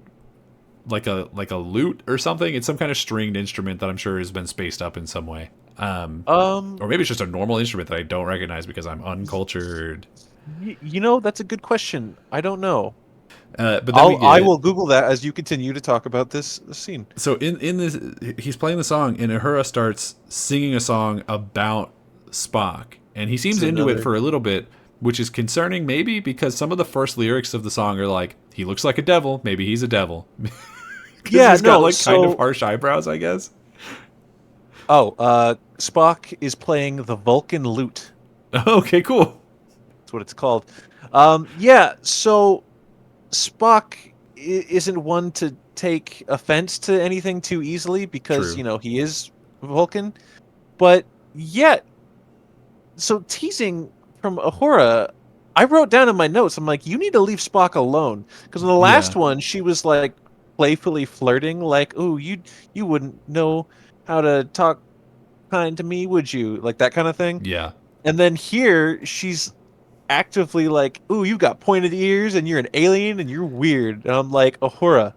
like a lute or something. It's some kind of stringed instrument that I'm sure has been spaced up in some way. Or maybe it's just a normal instrument that I don't recognize because I'm uncultured. You know, that's a good question. I don't know. But then I will Google that as you continue to talk about this scene. So in this, he's playing the song, and Uhura starts singing a song about Spock, and he seems into it for a little bit, which is concerning, maybe because some of the first lyrics of the song are like, "He looks like a devil, maybe he's a devil." Yeah, he's got kind of harsh eyebrows, I guess. Oh, Spock is playing the Vulcan lute. Okay, cool. That's what it's called. Yeah, so Spock isn't one to take offense to anything too easily because, True. he is Vulcan. But yet, so teasing from Uhura, I wrote down in my notes, I'm like, you need to leave Spock alone. Because in the last one, she was like playfully flirting, like, "Ooh, you wouldn't know how to talk kind to me, would you?" Like that kind of thing. Yeah. And then here, she's actively like, "Ooh, you got pointed ears and you're an alien and you're weird." And I'm like, Uhura,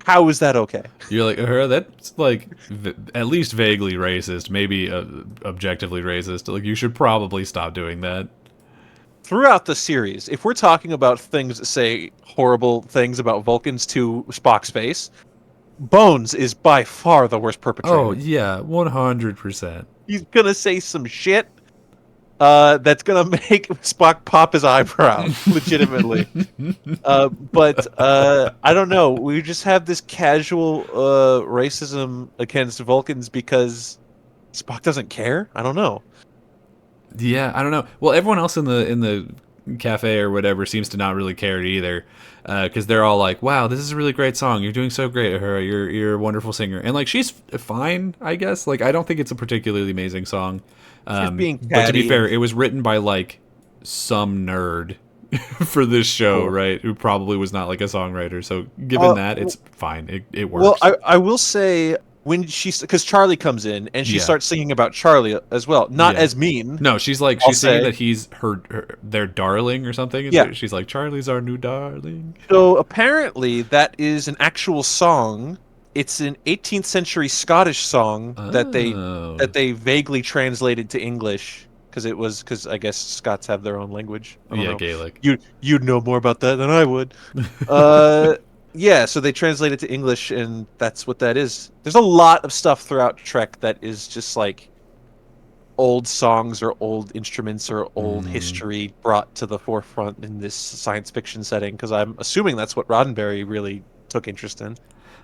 how is that okay? You're like, "Uhura, that's like at least vaguely racist, maybe objectively racist. Like, you should probably stop doing that." Throughout the series, if we're talking about things that say horrible things about Vulcans to Spock's face, Bones is by far the worst perpetrator. Oh yeah, 100%. He's gonna say some shit that's gonna make Spock pop his eyebrow, legitimately. But I don't know. We just have this casual racism against Vulcans because Spock doesn't care. I don't know. Yeah, I don't know. Well, everyone else in the cafe or whatever seems to not really care either, because they're all like, "Wow, this is a really great song. You're doing so great, Uhura. You're a wonderful singer." And like, she's fine, I guess. Like, I don't think it's a particularly amazing song. Being but to be catty. fair, it was written by like some nerd for this show, Cool. right? Who probably was not like a songwriter. So given that, it's fine. It works. Well, I will say when because Charlie comes in and she starts singing about Charlie as well, not as mean. No, she's like she's saying that he's their darling or something. Yeah. She's like, "Charlie's our new darling." So apparently that is an actual song. It's an 18th century Scottish song that they vaguely translated to English because I guess Scots have their own language. I don't know. Gaelic. You'd know more about that than I would. Yeah, so they translate it to English, and that's what that is. There's a lot of stuff throughout Trek that is just like old songs or old instruments or old Mm, history brought to the forefront in this science fiction setting, because I'm assuming that's what Roddenberry really took interest in.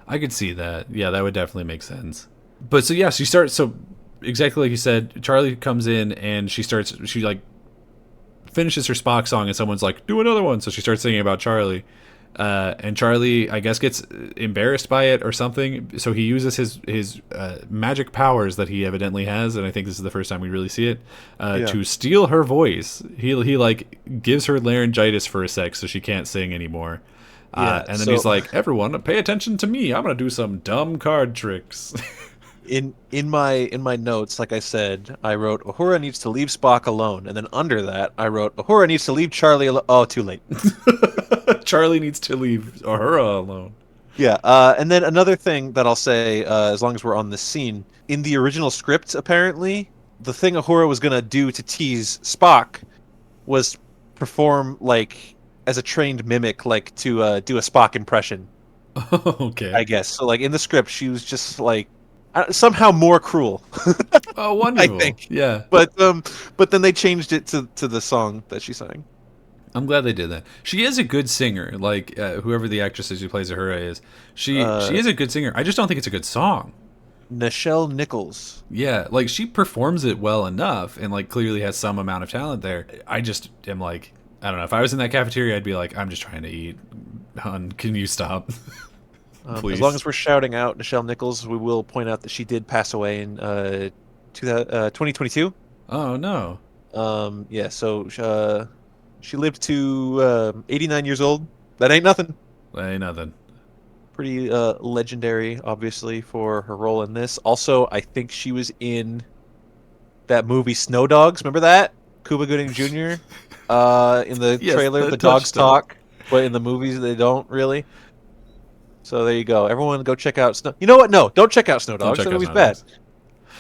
I could see that. Yeah, that would definitely make sense. But so yeah, she starts. So exactly like you said, Charlie comes in and she starts. She like finishes her Spock song, and someone's like, "Do another one." So she starts singing about Charlie. And Charlie, I guess, gets embarrassed by it or something. So he uses his magic powers that he evidently has, and I think this is the first time we really see it, Yeah. to steal her voice. He like gives her laryngitis for a sec, so she can't sing anymore. Yeah. And then So he's like, "Everyone, pay attention to me. I'm gonna do some dumb card tricks." in my notes, like I said, I wrote Uhura needs to leave Spock alone, and then under that I wrote Uhura needs to leave Charlie alone. Oh, too late. Charlie needs to leave Uhura alone. Yeah, and then another thing that I'll say, as long as we're on this scene, in the original script, apparently, the thing Uhura was gonna do to tease Spock was perform like as a trained mimic, like to do a Spock impression, Okay. I guess. So, like in the script, she was just like somehow more cruel, Oh, I wonderful. think. Yeah. But then they changed it to the song that she sang. I'm glad they did that. She is a good singer. Like whoever the actress is who plays Uhura is, she Uh, is a good singer. I just don't think it's a good song. Nichelle Nichols. Yeah, like she performs it well enough, and like clearly has some amount of talent there. I just am like, I don't know. If I was in that cafeteria, I'd be like, I'm just trying to eat. Hun, can you stop, As long please? as we're shouting out Nichelle Nichols, we will point out that she did pass away in 2022. Oh no. Yeah, so she lived to 89 years old. That ain't nothing. Ain't nothing. Pretty legendary, obviously, for her role in this. Also, I think she was in that movie Snow Dogs. Remember that? Cuba Gooding Jr. In the Yes, trailer, the the dogs touchstone. talk, but in the movies they don't really. So there you go. Everyone go check out Snow. You know what? No, don't check out Snow Don't Dogs. check That out movie's Snow bad.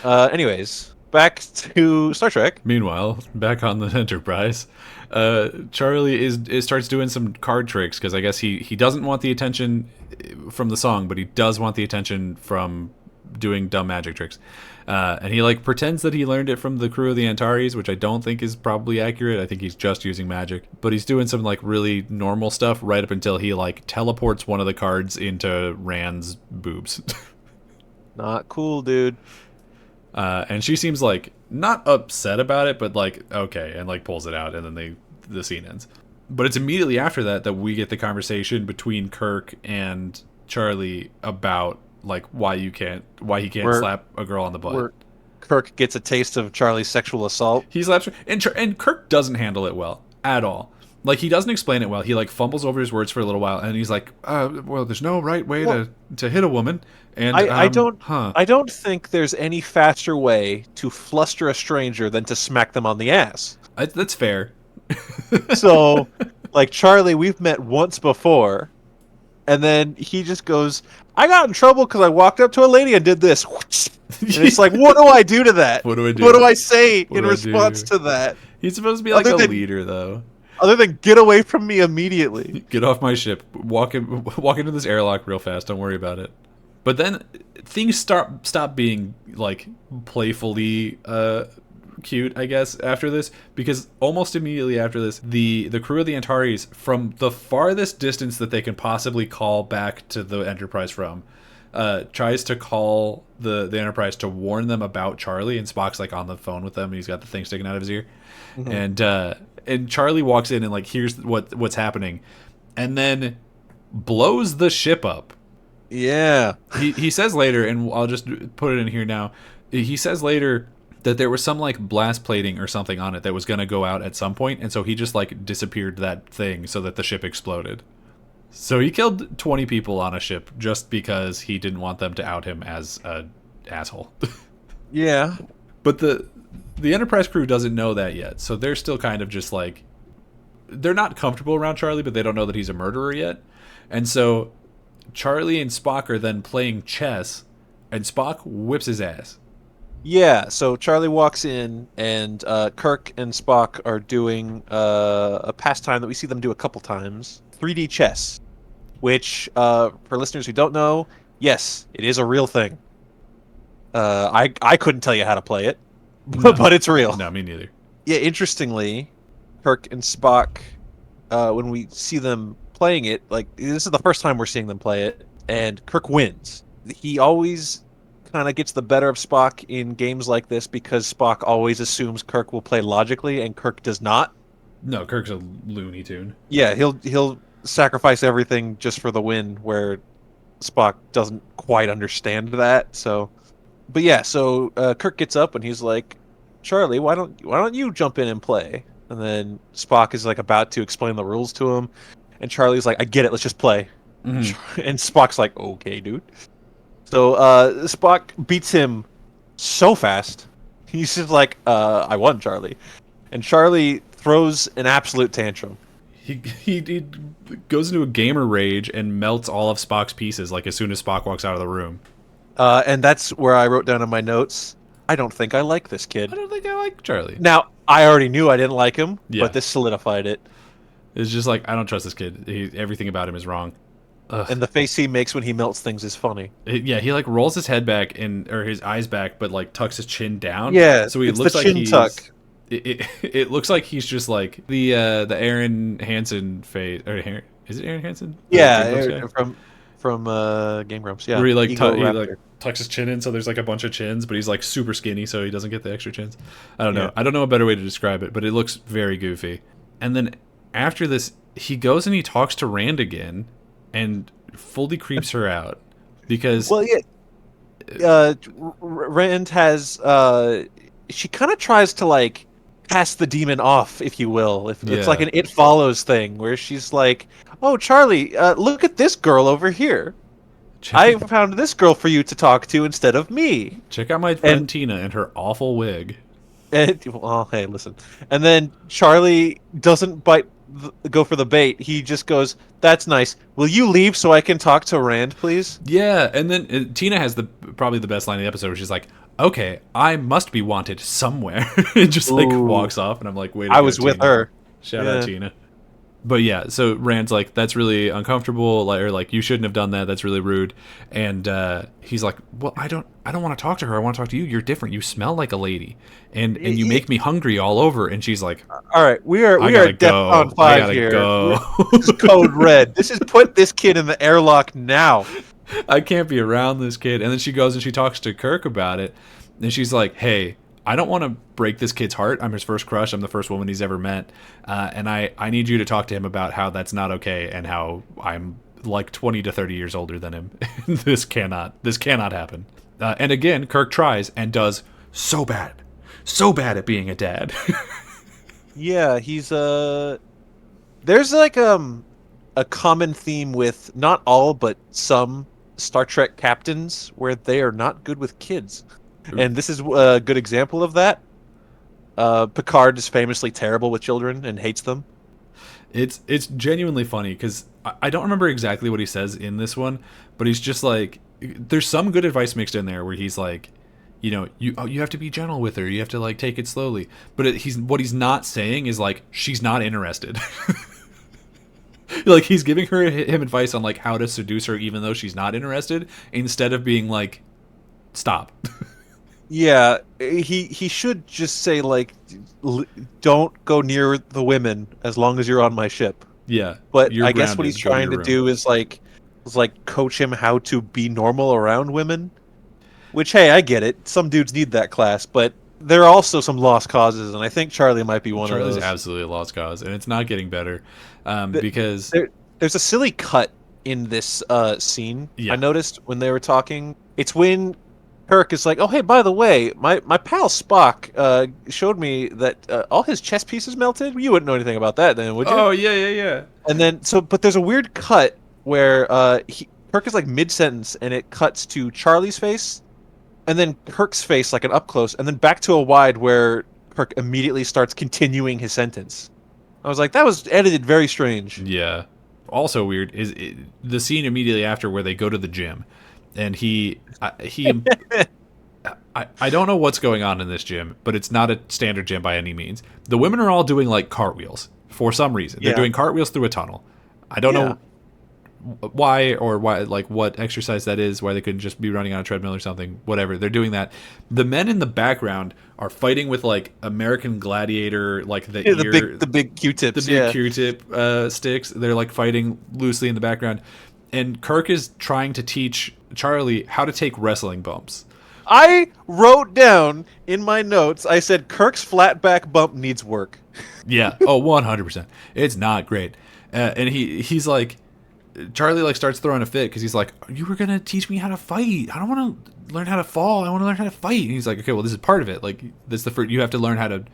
Dogs. Anyways, back to Star Trek. Meanwhile, back on the Enterprise, Charlie is starts doing some card tricks because I guess he doesn't want the attention from the song, but he does want the attention from doing dumb magic tricks. And he like pretends that he learned it from the crew of the Antares, which I don't think is probably accurate. I think he's just using magic, but he's doing some like really normal stuff right up until he like teleports one of the cards into Rand's boobs. Not cool, dude. And she seems like not upset about it, but like okay, and like pulls it out, and then the scene ends. But it's immediately after that that we get the conversation between Kirk and Charlie about like why he can't Where slap a girl on the butt. where Kirk gets a taste of Charlie's sexual assault. He slaps her, and Kirk doesn't handle it well at all. Like he doesn't explain it well. He like fumbles over his words for a little while, and he's like, "Well, there's no right way Well, to hit a woman." And I don't huh? I don't think there's any faster way to fluster a stranger than to smack them on the ass. That's fair. So, like Charlie, we've met once before, and then he just goes, "I got in trouble because I walked up to a lady and did this." And it's like, what do I do to that? What do I do? What do I say What in do I response do? to that? He's supposed to be like Other a than leader, though. other than get away from me immediately. Get off my ship. Walk into this airlock real fast. Don't worry about it. But then things stop being like playfully cute, I guess, after this, because almost immediately after this, the crew of the Antares, from the farthest distance that they can possibly call back to the Enterprise from, tries to call the Enterprise to warn them about Charlie, and Spock's like on the phone with them, and he's got the thing sticking out of his ear, and Charlie walks in and like hears what's happening, and then blows the ship up. Yeah. He says later, and I'll just put it in here now. He says later that there was some like blast plating or something on it that was going to go out at some point, and so he just like disappeared that thing so that the ship exploded. So he killed 20 people on a ship just because he didn't want them to out him as a asshole. Yeah. But the Enterprise crew doesn't know that yet, so they're still kind of just like, they're not comfortable around Charlie, but they don't know that he's a murderer yet. And so Charlie and Spock are then playing chess, and Spock whips his ass. Yeah, so Charlie walks in, and Kirk and Spock are doing a pastime that we see them do a couple times, 3D chess, which, for listeners who don't know, yes, it is a real thing. I couldn't tell you how to play it. No, but it's real. no, me neither. Yeah, interestingly, Kirk and Spock, when we see them playing it, like this is the first time we're seeing them play it, and Kirk wins. He always kind of gets the better of Spock in games like this because Spock always assumes Kirk will play logically, and Kirk does not. No, Kirk's a Looney Tune. Yeah, he'll sacrifice everything just for the win, where Spock doesn't quite understand that. So, but yeah, so Kirk gets up and he's like, "Charlie, why don't you jump in and play?" And then Spock is like about to explain the rules to him, and Charlie's like, "I get it, let's just play." Mm-hmm. And Spock's like, "Okay, dude." So Spock beats him so fast. He's just like, "I won, Charlie," and Charlie throws an absolute tantrum. He goes into a gamer rage and melts all of Spock's pieces like as soon as Spock walks out of the room. And that's where I wrote down in my notes, I don't think I like this kid. I don't think I like Charlie. Now, I already knew I didn't like him, Yeah. but this solidified it. It's just like, I don't trust this kid. Everything about him is wrong. Ugh. And the face he makes when he melts things is funny. Yeah, he like rolls his head back or his eyes back, but like tucks his chin down. Yeah, so he it's looks the like chin he's. tuck. It looks like he's just like the Aaron Hansen face. Or is it Aaron Hansen? Yeah, from Game Grumps. Yeah, where he like Ego he Raptor. like tucks his chin in, so there's like a bunch of chins, but he's like super skinny, so he doesn't get the extra chins. I don't know. Yeah. I don't know a better way to describe it, but it looks very goofy. And then after this, he goes and he talks to Rand again, and fully creeps her out because. Well, yeah. Rand has. She kind of tries to like pass the demon off, if you will. If Yeah. it's like an It Follows thing, where she's like, "Oh, Charlie, look at this girl over here. I found this girl for you to talk to instead of me." Check out my friend Tina and her awful wig. And well, hey, listen. And then Charlie doesn't go for the bait. He just goes, "That's nice. Will you leave so I can talk to Rand, please?" Yeah, and then Tina has probably the best line of the episode, where she's like, "Okay, I must be wanted somewhere," and just like Ooh. walks off. And I'm like, "Wait, I was with her. Shout out Tina." But yeah, so Rand's like, "That's really uncomfortable," or like, "You shouldn't have done that. That's really rude." And he's like, "Well, I don't want to talk to her. I want to talk to you. You're different. You smell like a lady, and you make me hungry all over." And she's like, "All right, we are DEFCON 5 here. This is code red. This is put this kid in the airlock now. I can't be around this kid." And then she goes and she talks to Kirk about it, and she's like, "Hey, I don't want to break this kid's heart. I'm his first crush. I'm the first woman he's ever met. And I need you to talk to him about how that's not okay and how I'm like 20 to 30 years older than him. This cannot happen." And again, Kirk tries and does so bad at being a dad. Yeah, he's there's like a common theme with not all but some Star Trek captains where they are not good with kids. And this is a good example of that. Picard is famously terrible with children and hates them. It's genuinely funny because I don't remember exactly what he says in this one, but he's just like, there's some good advice mixed in there where he's like, you have to be gentle with her, you have to like take it slowly. But what he's not saying is like, she's not interested. Like he's giving him advice on like how to seduce her even though she's not interested, instead of being like, stop. Yeah, he should just say like, don't go near the women as long as you're on my ship. Yeah, but you're I guess grounded. what he's Go to trying your to room. do is like coach him how to be normal around women. Which, hey, I get it. Some dudes need that class, but there are also some lost causes, and I think Charlie might be one of Charlie's those. absolutely a lost cause, and it's not getting better because There's a silly cut in this scene. Yeah. I noticed when they were talking. It's when Kirk is like, "Oh, hey, by the way, my pal Spock showed me that all his chess pieces melted. You wouldn't know anything about that, then, would you?" Oh yeah. And then but there's a weird cut where Kirk is like mid-sentence, and it cuts to Charlie's face, and then Kirk's face like an up close, and then back to a wide where Kirk immediately starts continuing his sentence. I was like, that was edited very strange. Yeah. Also weird is the scene immediately after where they go to the gym, and I don't know what's going on in this gym, but it's not a standard gym by any means. The women are all doing like cartwheels for some reason. They're Yeah. doing cartwheels through a tunnel. I don't know why, like what exercise that is, why they couldn't just be running on a treadmill or something, whatever. They're doing that. The men in the background are fighting with like American Gladiator, like the ear, the big Q-tips, the big Q-tip sticks. They're like fighting loosely in the background. And Kirk is trying to teach Charlie how to take wrestling bumps. I wrote down in my notes, I said Kirk's flat back bump needs work. Yeah. Oh, 100%. It's not great. And he's like, Charlie like starts throwing a fit because he's like, you were going to teach me how to fight. I don't want to learn how to fall. I want to learn how to fight. And he's like, okay, well, this is part of it. Like, this is the first, you have to learn how to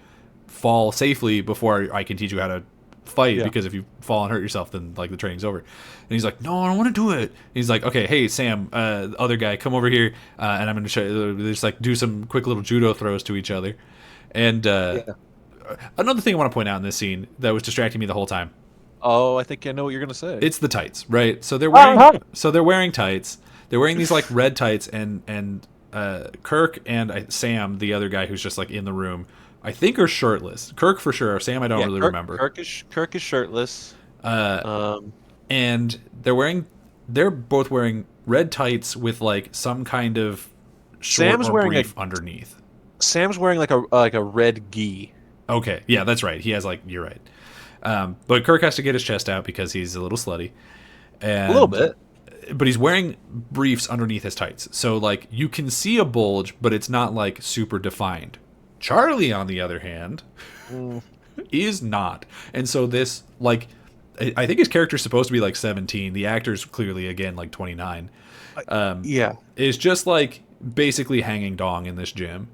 fall safely before I can teach you how to fight, because if you fall and hurt yourself, then like the training's over. And he's like, no, I don't want to do it. And he's like, okay, hey Sam, other guy, come over here, and I'm gonna show you. They just like do some quick little judo throws to each other. And another thing I want to point out in this scene that was distracting me the whole time. Oh, I think I know what you're gonna say. It's the tights, right? So they're wearing tights. They're wearing these like red tights, and Kirk and Sam, the other guy who's just like in the room, I think are shirtless. Kirk for sure. Sam, I don't really remember. Kirk is shirtless. And they're both wearing red tights with like some kind of short Sam's or wearing brief underneath. Sam's wearing like a red gi. Okay, yeah, that's right. He has like, you're right. But Kirk has to get his chest out because he's a little slutty. And, a little bit. But he's wearing briefs underneath his tights. So like you can see a bulge, but it's not like super defined. Charlie, on the other hand, is not. And so this, like, I think his character's supposed to be like 17. The actor's clearly, again, like 29. Is just like basically hanging dong in this gym.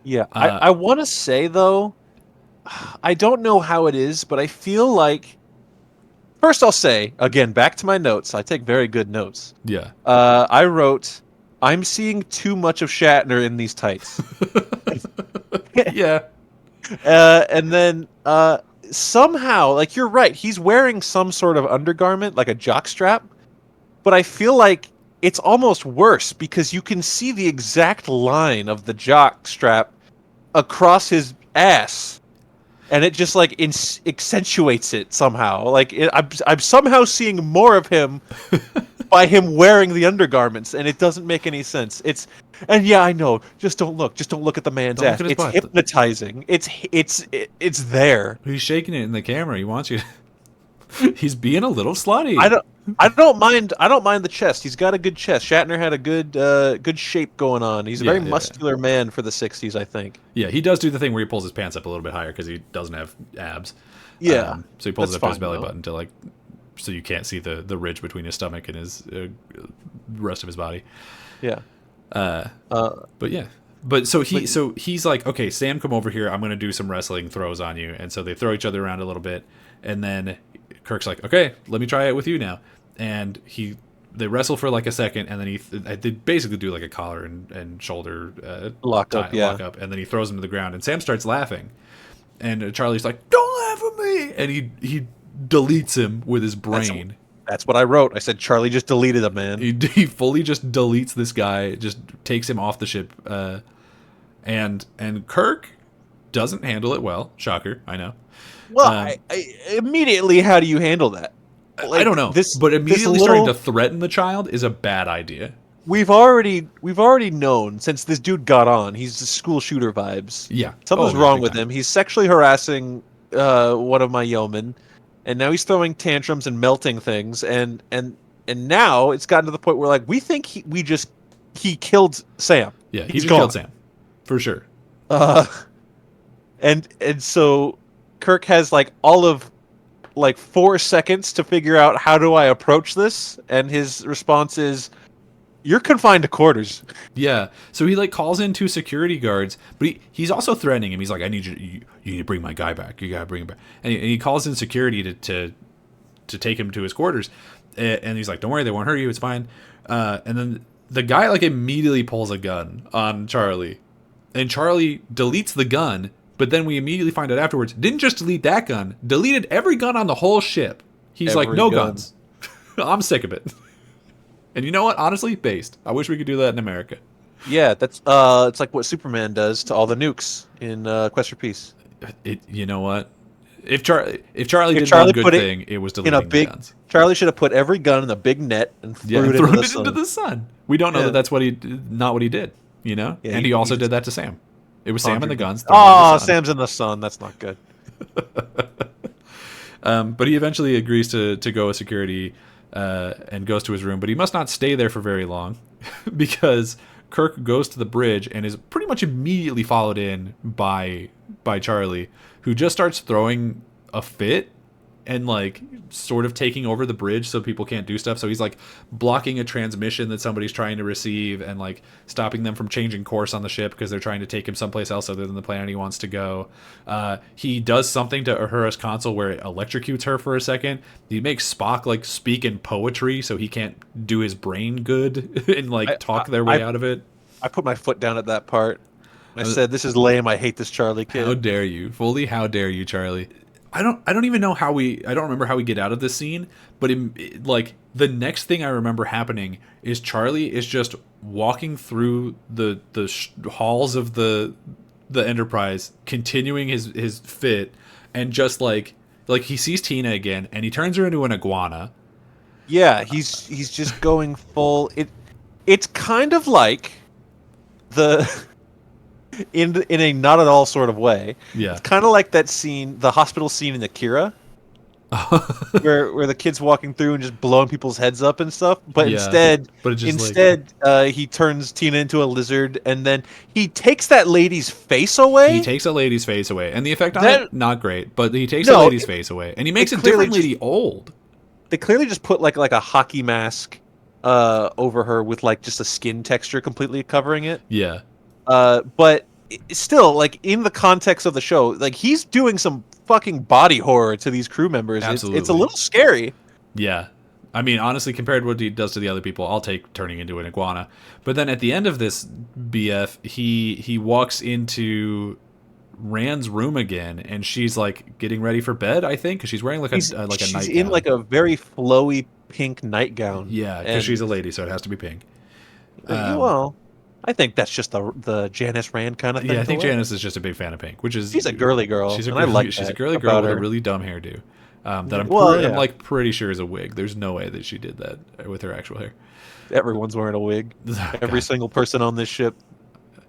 Yeah. I want to say, though, I don't know how it is, but I feel like, first I'll say, again, back to my notes. I take very good notes. Yeah. I wrote, I'm seeing too much of Shatner in these tights. Yeah. And then somehow, like, you're right, he's wearing some sort of undergarment, like a jockstrap, but I feel like it's almost worse because you can see the exact line of the jockstrap across his ass, and it just like accentuates it somehow. Like I'm somehow seeing more of him by him wearing the undergarments, and it doesn't make any sense. And yeah, I know. Just don't look at the man's ass. It's hypnotizing. It's there. He's shaking it in the camera. He wants you to... He's being a little slutty. I don't mind the chest. He's got a good chest. Shatner had a good shape going on. He's a very muscular man for the 60s, I think. Yeah, he does do the thing where he pulls his pants up a little bit higher because he doesn't have abs. Yeah. So he pulls up his belly button to like, so you can't see the ridge between his stomach and his rest of his body. Yeah. But yeah. So he's like, okay, Sam, come over here. I'm going to do some wrestling throws on you. And so they throw each other around a little bit. And then Kirk's like, okay, let me try it with you now. And they wrestle for like a second, and then they basically do like a collar and shoulder lock up, and then he throws him to the ground, and Sam starts laughing, and Charlie's like, "Don't laugh at me!" And he deletes him with his brain. That's what I wrote. I said Charlie just deleted him, man. He fully just deletes this guy, just takes him off the ship, and Kirk doesn't handle it well. Shocker, I know. Well, I immediately, how do you handle that? Like, I don't know, but immediately starting to threaten the child is a bad idea. We've already known since this dude got on. He's the school shooter vibes. Yeah, something's wrong with him. He's sexually harassing one of my yeomen, and now he's throwing tantrums and melting things. And now it's gotten to the point where like we think he killed Sam. Yeah, he just killed Sam for sure. And so Kirk has like all of 4 seconds to figure out how do I approach this, and his response is, "You're confined to quarters." Yeah. So he like calls in 2 security guards, but he's also threatening him. He's like, "I need you need to bring my guy back. You gotta bring him back." And he calls in security to take him to his quarters, and he's like, "Don't worry, they won't hurt you. It's fine." And then the guy like immediately pulls a gun on Charlie, and Charlie deletes the gun. But then we immediately find out afterwards, didn't just delete that gun, deleted every gun on the whole ship. He's like, no guns. I'm sick of it. And you know what? Honestly, based. I wish we could do that in America. Yeah, that's it's like what Superman does to all the nukes in Quest for Peace. You know what? If Charlie did Charlie one good put it thing, it was in a deleting the big, guns. Charlie should have put every gun in a big net and threw it Into the sun. We don't know that that's not what he did, you know? Yeah, and he also did that to Sam. It was Sam and the guns. Oh, Sam's in the sun. That's not good. But he eventually agrees to go with security and goes to his room. But he must not stay there for very long because Kirk goes to the bridge and is pretty much immediately followed in by Charlie, who just starts throwing a fit and like sort of taking over the bridge so people can't do stuff. So he's like blocking a transmission that somebody's trying to receive and like stopping them from changing course on the ship because they're trying to take him someplace else other than the planet he wants to go. He does something to Uhura's console where it electrocutes her for a second. He makes Spock like speak in poetry so he can't do his brain good and like talk their way out of it. I put my foot down at that part. I said, "This is lame. I hate this Charlie kid." How dare you, Foley? How dare you, Charlie? I don't even know I don't remember how we get out of this scene, but like the next thing I remember happening is Charlie is just walking through the halls of the Enterprise, continuing his fit, and just like he sees Tina again, and he turns her into an iguana. Yeah, he's just going full. It's kind of like the. In a not at all sort of way. Yeah. It's kind of like that scene, the hospital scene in Akira, where the kid's walking through and just blowing people's heads up and stuff. But instead, he turns Tina into a lizard, and then he takes that lady's face away. He takes a lady's face away, and the effect on it, not great. But he takes a lady's face away, and he makes a different lady old. They clearly just put like a hockey mask over her with like just a skin texture completely covering it. Yeah. But still, like in the context of the show, like he's doing some fucking body horror to these crew members. Absolutely. It's a little scary. Yeah. I mean, honestly, compared to what he does to the other people, I'll take turning into an iguana. But then at the end of this BF, he walks into Rand's room again, and she's like getting ready for bed, I think, because she's wearing like a nightgown. She's in like a very flowy pink nightgown. Yeah, because she's a lady, so it has to be pink. Well, I think that's just the Janice Rand kind of thing. Yeah, I think Janice is just a big fan of pink, which is she's a girly girl. She's a girly girl with a really dumb hairdo. That I'm like pretty sure is a wig. There's no way that she did that with her actual hair. Everyone's wearing a wig. Every single person on this ship,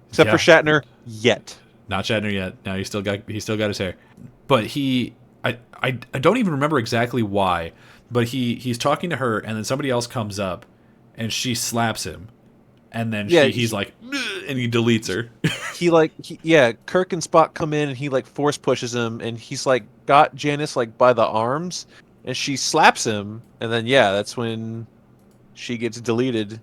except for Shatner. Yet, not Shatner yet. Now he's still got his hair, but I don't even remember exactly why. But he's talking to her, and then somebody else comes up, and she slaps him. And then he's like, and he deletes her. Kirk and Spock come in, and he like force pushes him, and he's like got Janice like by the arms, and she slaps him, and then that's when she gets deleted,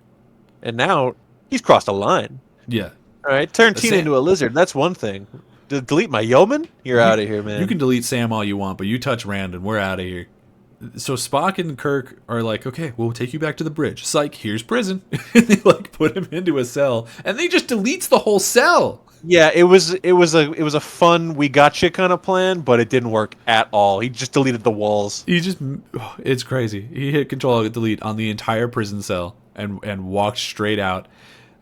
and now he's crossed a line. Yeah. All right, turn Tina into a lizard. That's one thing. Delete my yeoman? You're out of here, man. You can delete Sam all you want, but you touch Rand, and we're out of here. So Spock and Kirk are like, okay, we'll take you back to the bridge. Psych, here's prison. And they like put him into a cell, and they just deletes the whole cell. Yeah, it was a fun we gotcha kind of plan, but it didn't work at all. He just deleted the walls. It's crazy. He hit Control Delete on the entire prison cell and walked straight out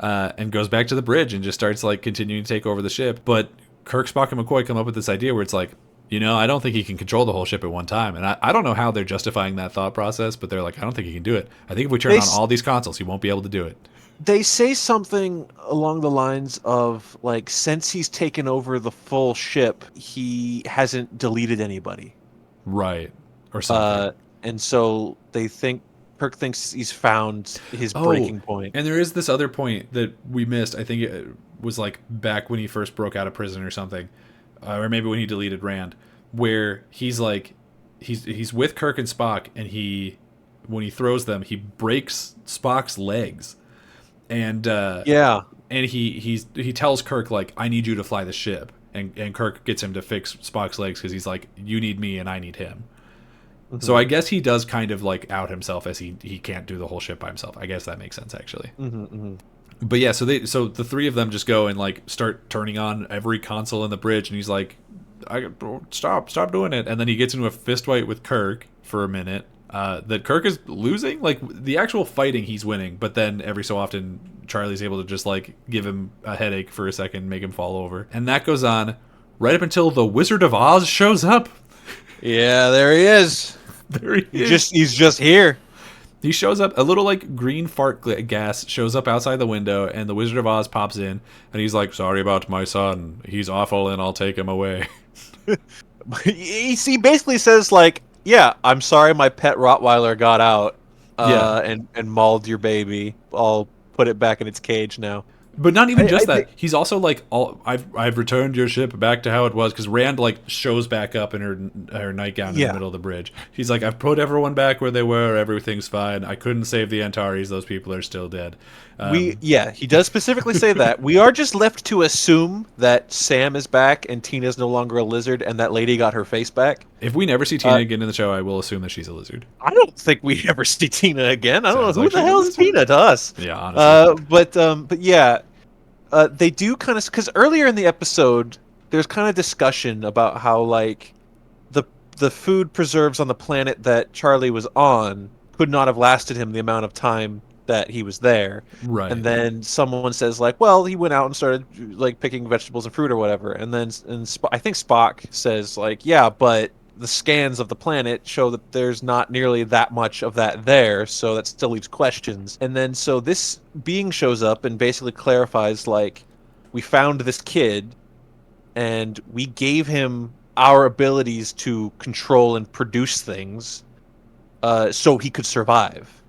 and goes back to the bridge and just starts like continuing to take over the ship. But Kirk, Spock, and McCoy come up with this idea where it's like, I don't think he can control the whole ship at one time. And I don't know how they're justifying that thought process, but they're like, I don't think he can do it. I think if we turn on all these consoles, he won't be able to do it. They say something along the lines of, like, since he's taken over the full ship, he hasn't deleted anybody. Right. Or something. And so Kirk thinks he's found his breaking point. And there is this other point that we missed. I think it was like back when he first broke out of prison or something. Or maybe when he deleted Rand, where he's like, he's with Kirk and Spock, and when he throws them, he breaks Spock's legs, and he tells Kirk like, I need you to fly the ship, and Kirk gets him to fix Spock's legs because he's like, you need me and I need him. Mm-hmm. So I guess he does kind of like out himself as he can't do the whole ship by himself. I guess that makes sense actually. Mm-hmm, mm-hmm. But yeah, so the three of them just go and like start turning on every console in the bridge, and he's like, stop doing it. And then he gets into a fist fight with Kirk for a minute. That Kirk is losing, like the actual fighting he's winning, but then every so often Charlie's able to just like give him a headache for a second, make him fall over, and that goes on right up until the Wizard of Oz shows up. Yeah, there he is. There he is. He's just here. He shows up, a little like green fart gas shows up outside the window, and the Wizard of Oz pops in, and he's like, "Sorry about my son. He's awful, and I'll take him away." He basically says like, "Yeah, I'm sorry, my pet Rottweiler got out, Yeah. and mauled your baby. I'll put it back in its cage now." But not even just I that. He's also like, I've returned your ship back to how it was, because Rand like shows back up in her nightgown in the middle of the bridge. He's like, I've put everyone back where they were. Everything's fine. I couldn't save the Antares. Those people are still dead. He does specifically say that. We are just left to assume that Sam is back and Tina's no longer a lizard, and that lady got her face back. If we never see Tina again in the show, I will assume that she's a lizard. I don't think we ever see Tina again. I don't Sounds know who like the she's a hell is lizard. Tina to us. Yeah, honestly. But yeah, they do kind of, because earlier in the episode, there's kind of discussion about how like the food preserves on the planet that Charlie was on could not have lasted him the amount of time that he was there. Right. And then someone says like, well, he went out and started like picking vegetables and fruit or whatever. And then I think Spock says like, yeah, but the scans of the planet show that there's not nearly that much of that there, so that still leaves questions. And then so this being shows up and basically clarifies like, we found this kid and we gave him our abilities to control and produce things so he could survive.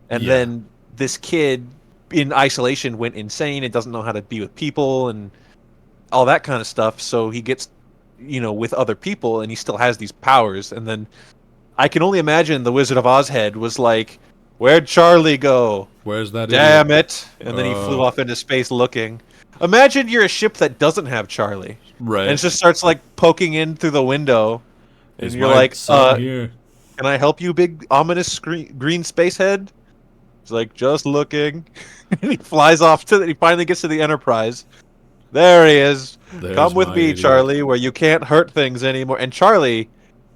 And then this kid in isolation went insane and doesn't know how to be with people and all that kind of stuff, so he gets with other people and he still has these powers. And then I can only imagine the Wizard of Oz head was like, where'd Charlie go? Where's that Damn idiot? it. And then he flew off into space looking. Imagine you're a ship that doesn't have Charlie. Right. And it just starts like poking in through the window. And Is you're my like, son here? can I help you, big ominous green space head? He's like, just looking. And he flies off he finally gets to the Enterprise. There he is. There's Come with my me, idiot. Charlie, where you can't hurt things anymore. And Charlie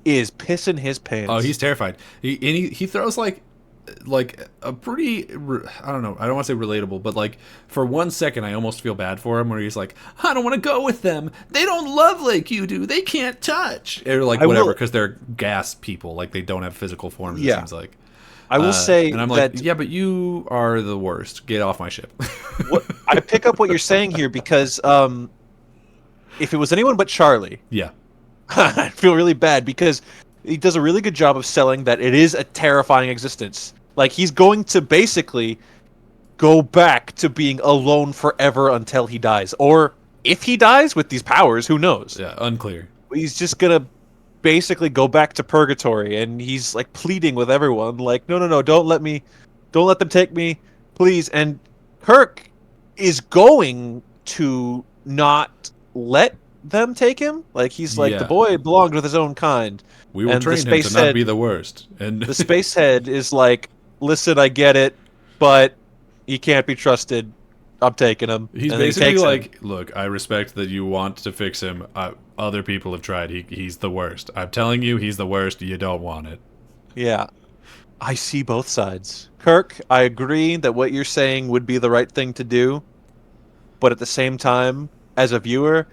is pissing his pants. Oh, he's terrified. He throws like a pretty, I don't know, I don't want to say relatable, but like for 1 second I almost feel bad for him, where he's like, I don't want to go with them. They don't love like you do. They can't touch. Or like whatever, because they're gas people. Like they don't have physical forms, it seems like. I will say and I'm like, yeah, but you are the worst. Get off my ship. I pick up what you're saying here because if it was anyone but Charlie, Yeah. I feel really bad because he does a really good job of selling that it is a terrifying existence. Like he's going to basically go back to being alone forever until he dies. Or if he dies with these powers, who knows? Yeah, unclear. He's just gonna basically go back to purgatory, and he's like pleading with everyone like, no, don't let them take me, please. And Kirk is going to not let them take him. Like he's like, the boy belonged with his own kind. We will train him to not be the worst. And the space head is like, listen, I get it, but he can't be trusted. I'm taking him. He's And basically he like, look, I respect that you want to fix him. Other people have tried. He's the worst. I'm telling you, he's the worst. You don't want it. Yeah. I see both sides. Kirk, I agree that what you're saying would be the right thing to do. But at the same time, as a viewer,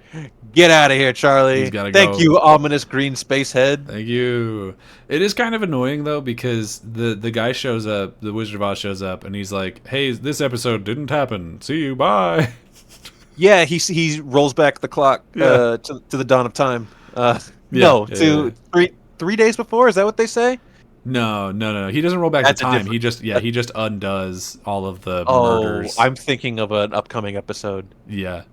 get out of here, Charlie. He's gotta Thank go. you, ominous green space head. Thank you. It is kind of annoying, though, because the guy shows up, the Wizard of Oz shows up, and he's like, hey, this episode didn't happen. See you, bye. Yeah, he rolls back the clock to the dawn of time. Three days before. Is that what they say? No. He doesn't roll back That's the time. He just undoes all of the murders. I'm thinking of an upcoming episode. Yeah.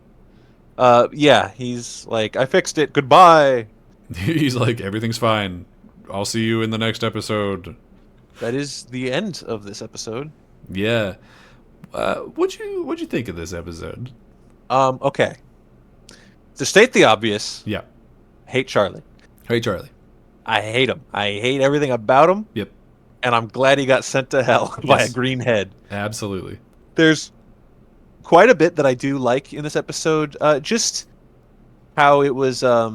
He's like, I fixed it. Goodbye. He's like, everything's fine. I'll see you in the next episode. That is the end of this episode. Yeah. What'd you think of this episode? Okay. To state the obvious, Yeah. hate Charlie. Hey, Charlie. I hate him. I hate everything about him. Yep. And I'm glad he got sent to hell by a green head. Absolutely. There's quite a bit that I do like in this episode. Just how it was. I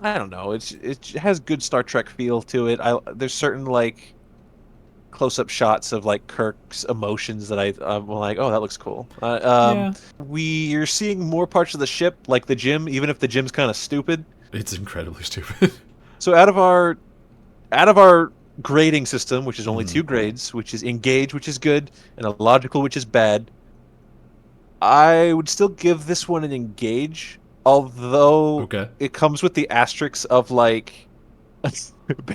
don't know. It has good Star Trek feel to it. There's certain like close-up shots of like Kirk's emotions that I'm like, oh, that looks cool. You're seeing more parts of the ship, like the gym, even if the gym's kind of stupid. It's incredibly stupid. So out of our grading system, which is only 2 grades, which is engage, which is good, and illogical, which is bad, I would still give this one an engage, although Okay. it comes with the asterisks of like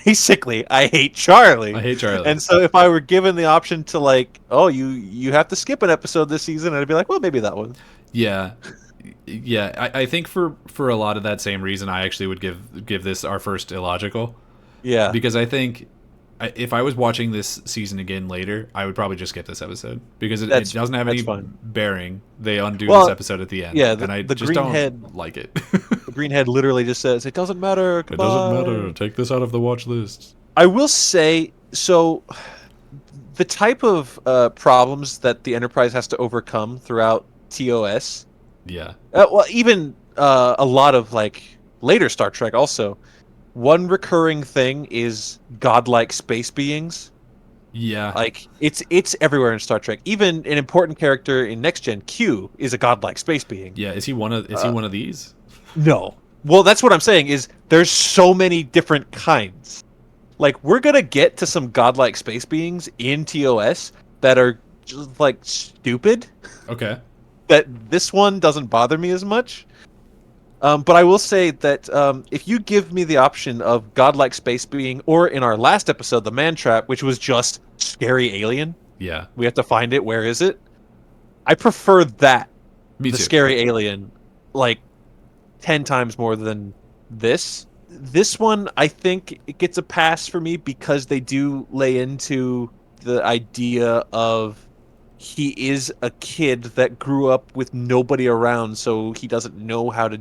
basically I hate Charlie. I hate Charlie. And so if I were given the option to like, oh, you have to skip an episode this season, I'd be like, well, maybe that one. Yeah. Yeah, I think for a lot of that same reason, I actually would give this our first illogical. Yeah. Because I think if I was watching this season again later, I would probably just skip this episode because it doesn't have any fine. bearing. They undo Well, this episode at the end, yeah, and I the just green don't head- like it. The greenhead literally just says, it doesn't matter. It doesn't goodbye." matter. Take this out of the watch list. I will say, so the type of problems that the Enterprise has to overcome throughout TOS, Yeah. well, even a lot of like later Star Trek also, one recurring thing is godlike space beings. Yeah. Like it's everywhere in Star Trek. Even an important character in Next Gen, Q, is a godlike space being. Yeah. Is he one of these? No. Well, that's what I'm saying is there's so many different kinds. Like we're going to get to some godlike space beings in TOS that are just like stupid. Okay. That this one doesn't bother me as much. But I will say that if you give me the option of godlike space being, or in our last episode, the man trap, which was just scary alien, Yeah. we have to find it. Where is it? I prefer that, Me the too. scary alien, like 10 times more than this. This one, I think it gets a pass for me because they do lay into the idea of he is a kid that grew up with nobody around, so he doesn't know how to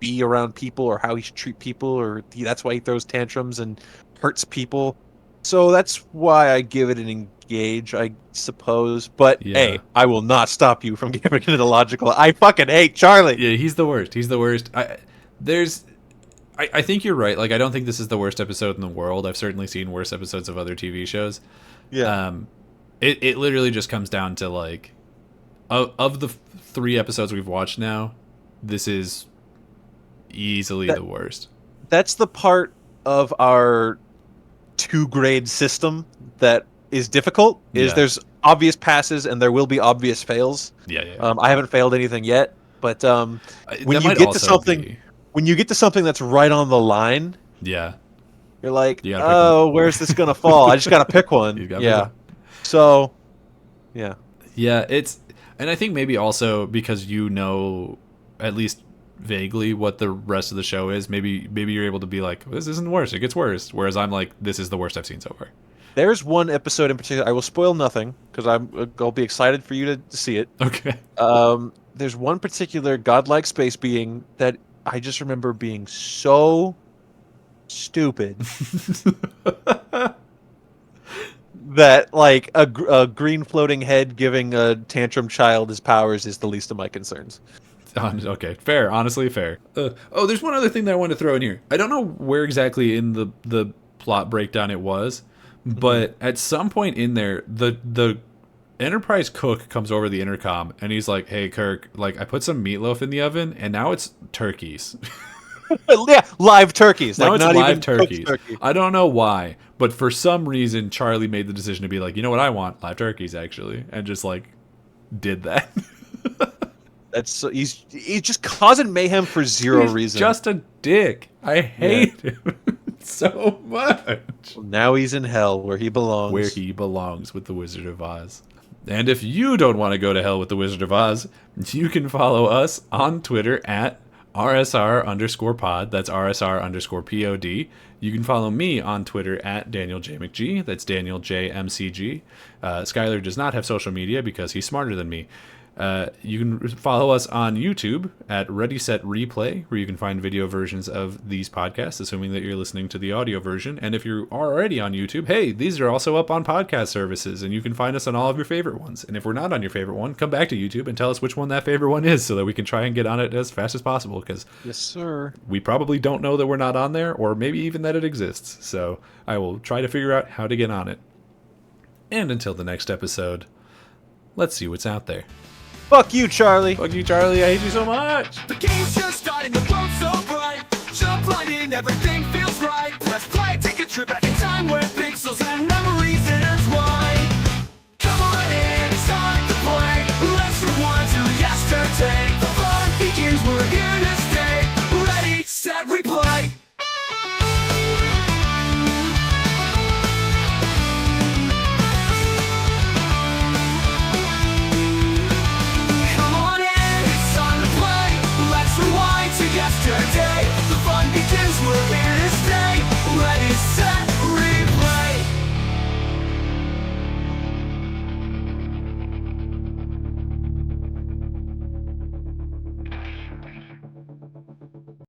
be around people or how he should treat people, or that's why he throws tantrums and hurts people. So that's why I give it an engage, I suppose. But Yeah. hey, I will not stop you from giving it a logical. I fucking hate Charlie. Yeah, he's the worst. He's the worst. I think you're right. Like, I don't think this is the worst episode in the world. I've certainly seen worse episodes of other TV shows. Yeah. It literally just comes down to like, of the 3 episodes we've watched now, this is easily the worst. That's the part of our 2-grade system that is difficult. Is Yeah. there's obvious passes and there will be obvious fails. Yeah. I haven't failed anything yet, but when That you might get to also something, be- when you get to something that's right on the line, yeah. you're like, You gotta pick oh, one. where's this gonna fall? I just gotta pick one. You gotta pick Yeah. one. So, yeah. Yeah, and I think maybe also because you know at least vaguely what the rest of the show is, maybe you're able to be like, this isn't worse, it gets worse. Whereas I'm like, this is the worst I've seen so far. There's one episode in particular. I will spoil nothing because I'll be excited for you to see it. Okay. There's one particular godlike space being that I just remember being so stupid that like a green floating head giving a tantrum child his powers is the least of my concerns. Okay, fair. Honestly, fair. There's one other thing that I wanted to throw in here. I don't know where exactly in the plot breakdown it was, but at some point in there, the Enterprise cook comes over the intercom and he's like, "Hey, Kirk, like I put some meatloaf in the oven and now it's turkeys." Yeah, live turkeys. Now Like it's not live even cooked turkeys. turkey. I don't know why, but for some reason, Charlie made the decision to be like, you know what I want? Live turkeys, actually, and just like did that. That's so, he's just causing mayhem for zero He's reason. just a dick. I hate him so much. Now he's in hell where he belongs. Where he belongs with the Wizard of Oz. And if you don't want to go to hell with the Wizard of Oz, you can follow us on Twitter at @RSR_pod. That's RSR_POD. You can follow me on Twitter at Daniel J. McG. That's Daniel J. MCG. Skyler does not have social media because he's smarter than me. You can follow us on YouTube at Ready Set Replay, where you can find video versions of these podcasts, assuming that you're listening to the audio version. And if you're already on YouTube, hey, these are also up on podcast services, and you can find us on all of your favorite ones. And if we're not on your favorite one, come back to YouTube and tell us which one that favorite one is, so that we can try and get on it as fast as possible, because Yes, sir. we probably don't know that we're not on there, or maybe even that it exists. So I will try to figure out how to get on it. And until the next episode, let's see what's out there. Fuck you, Charlie. Fuck you, Charlie. I hate you so much. The game's just starting, the world's so bright. Jump right in, everything feels right. trip back in time where pixels and memories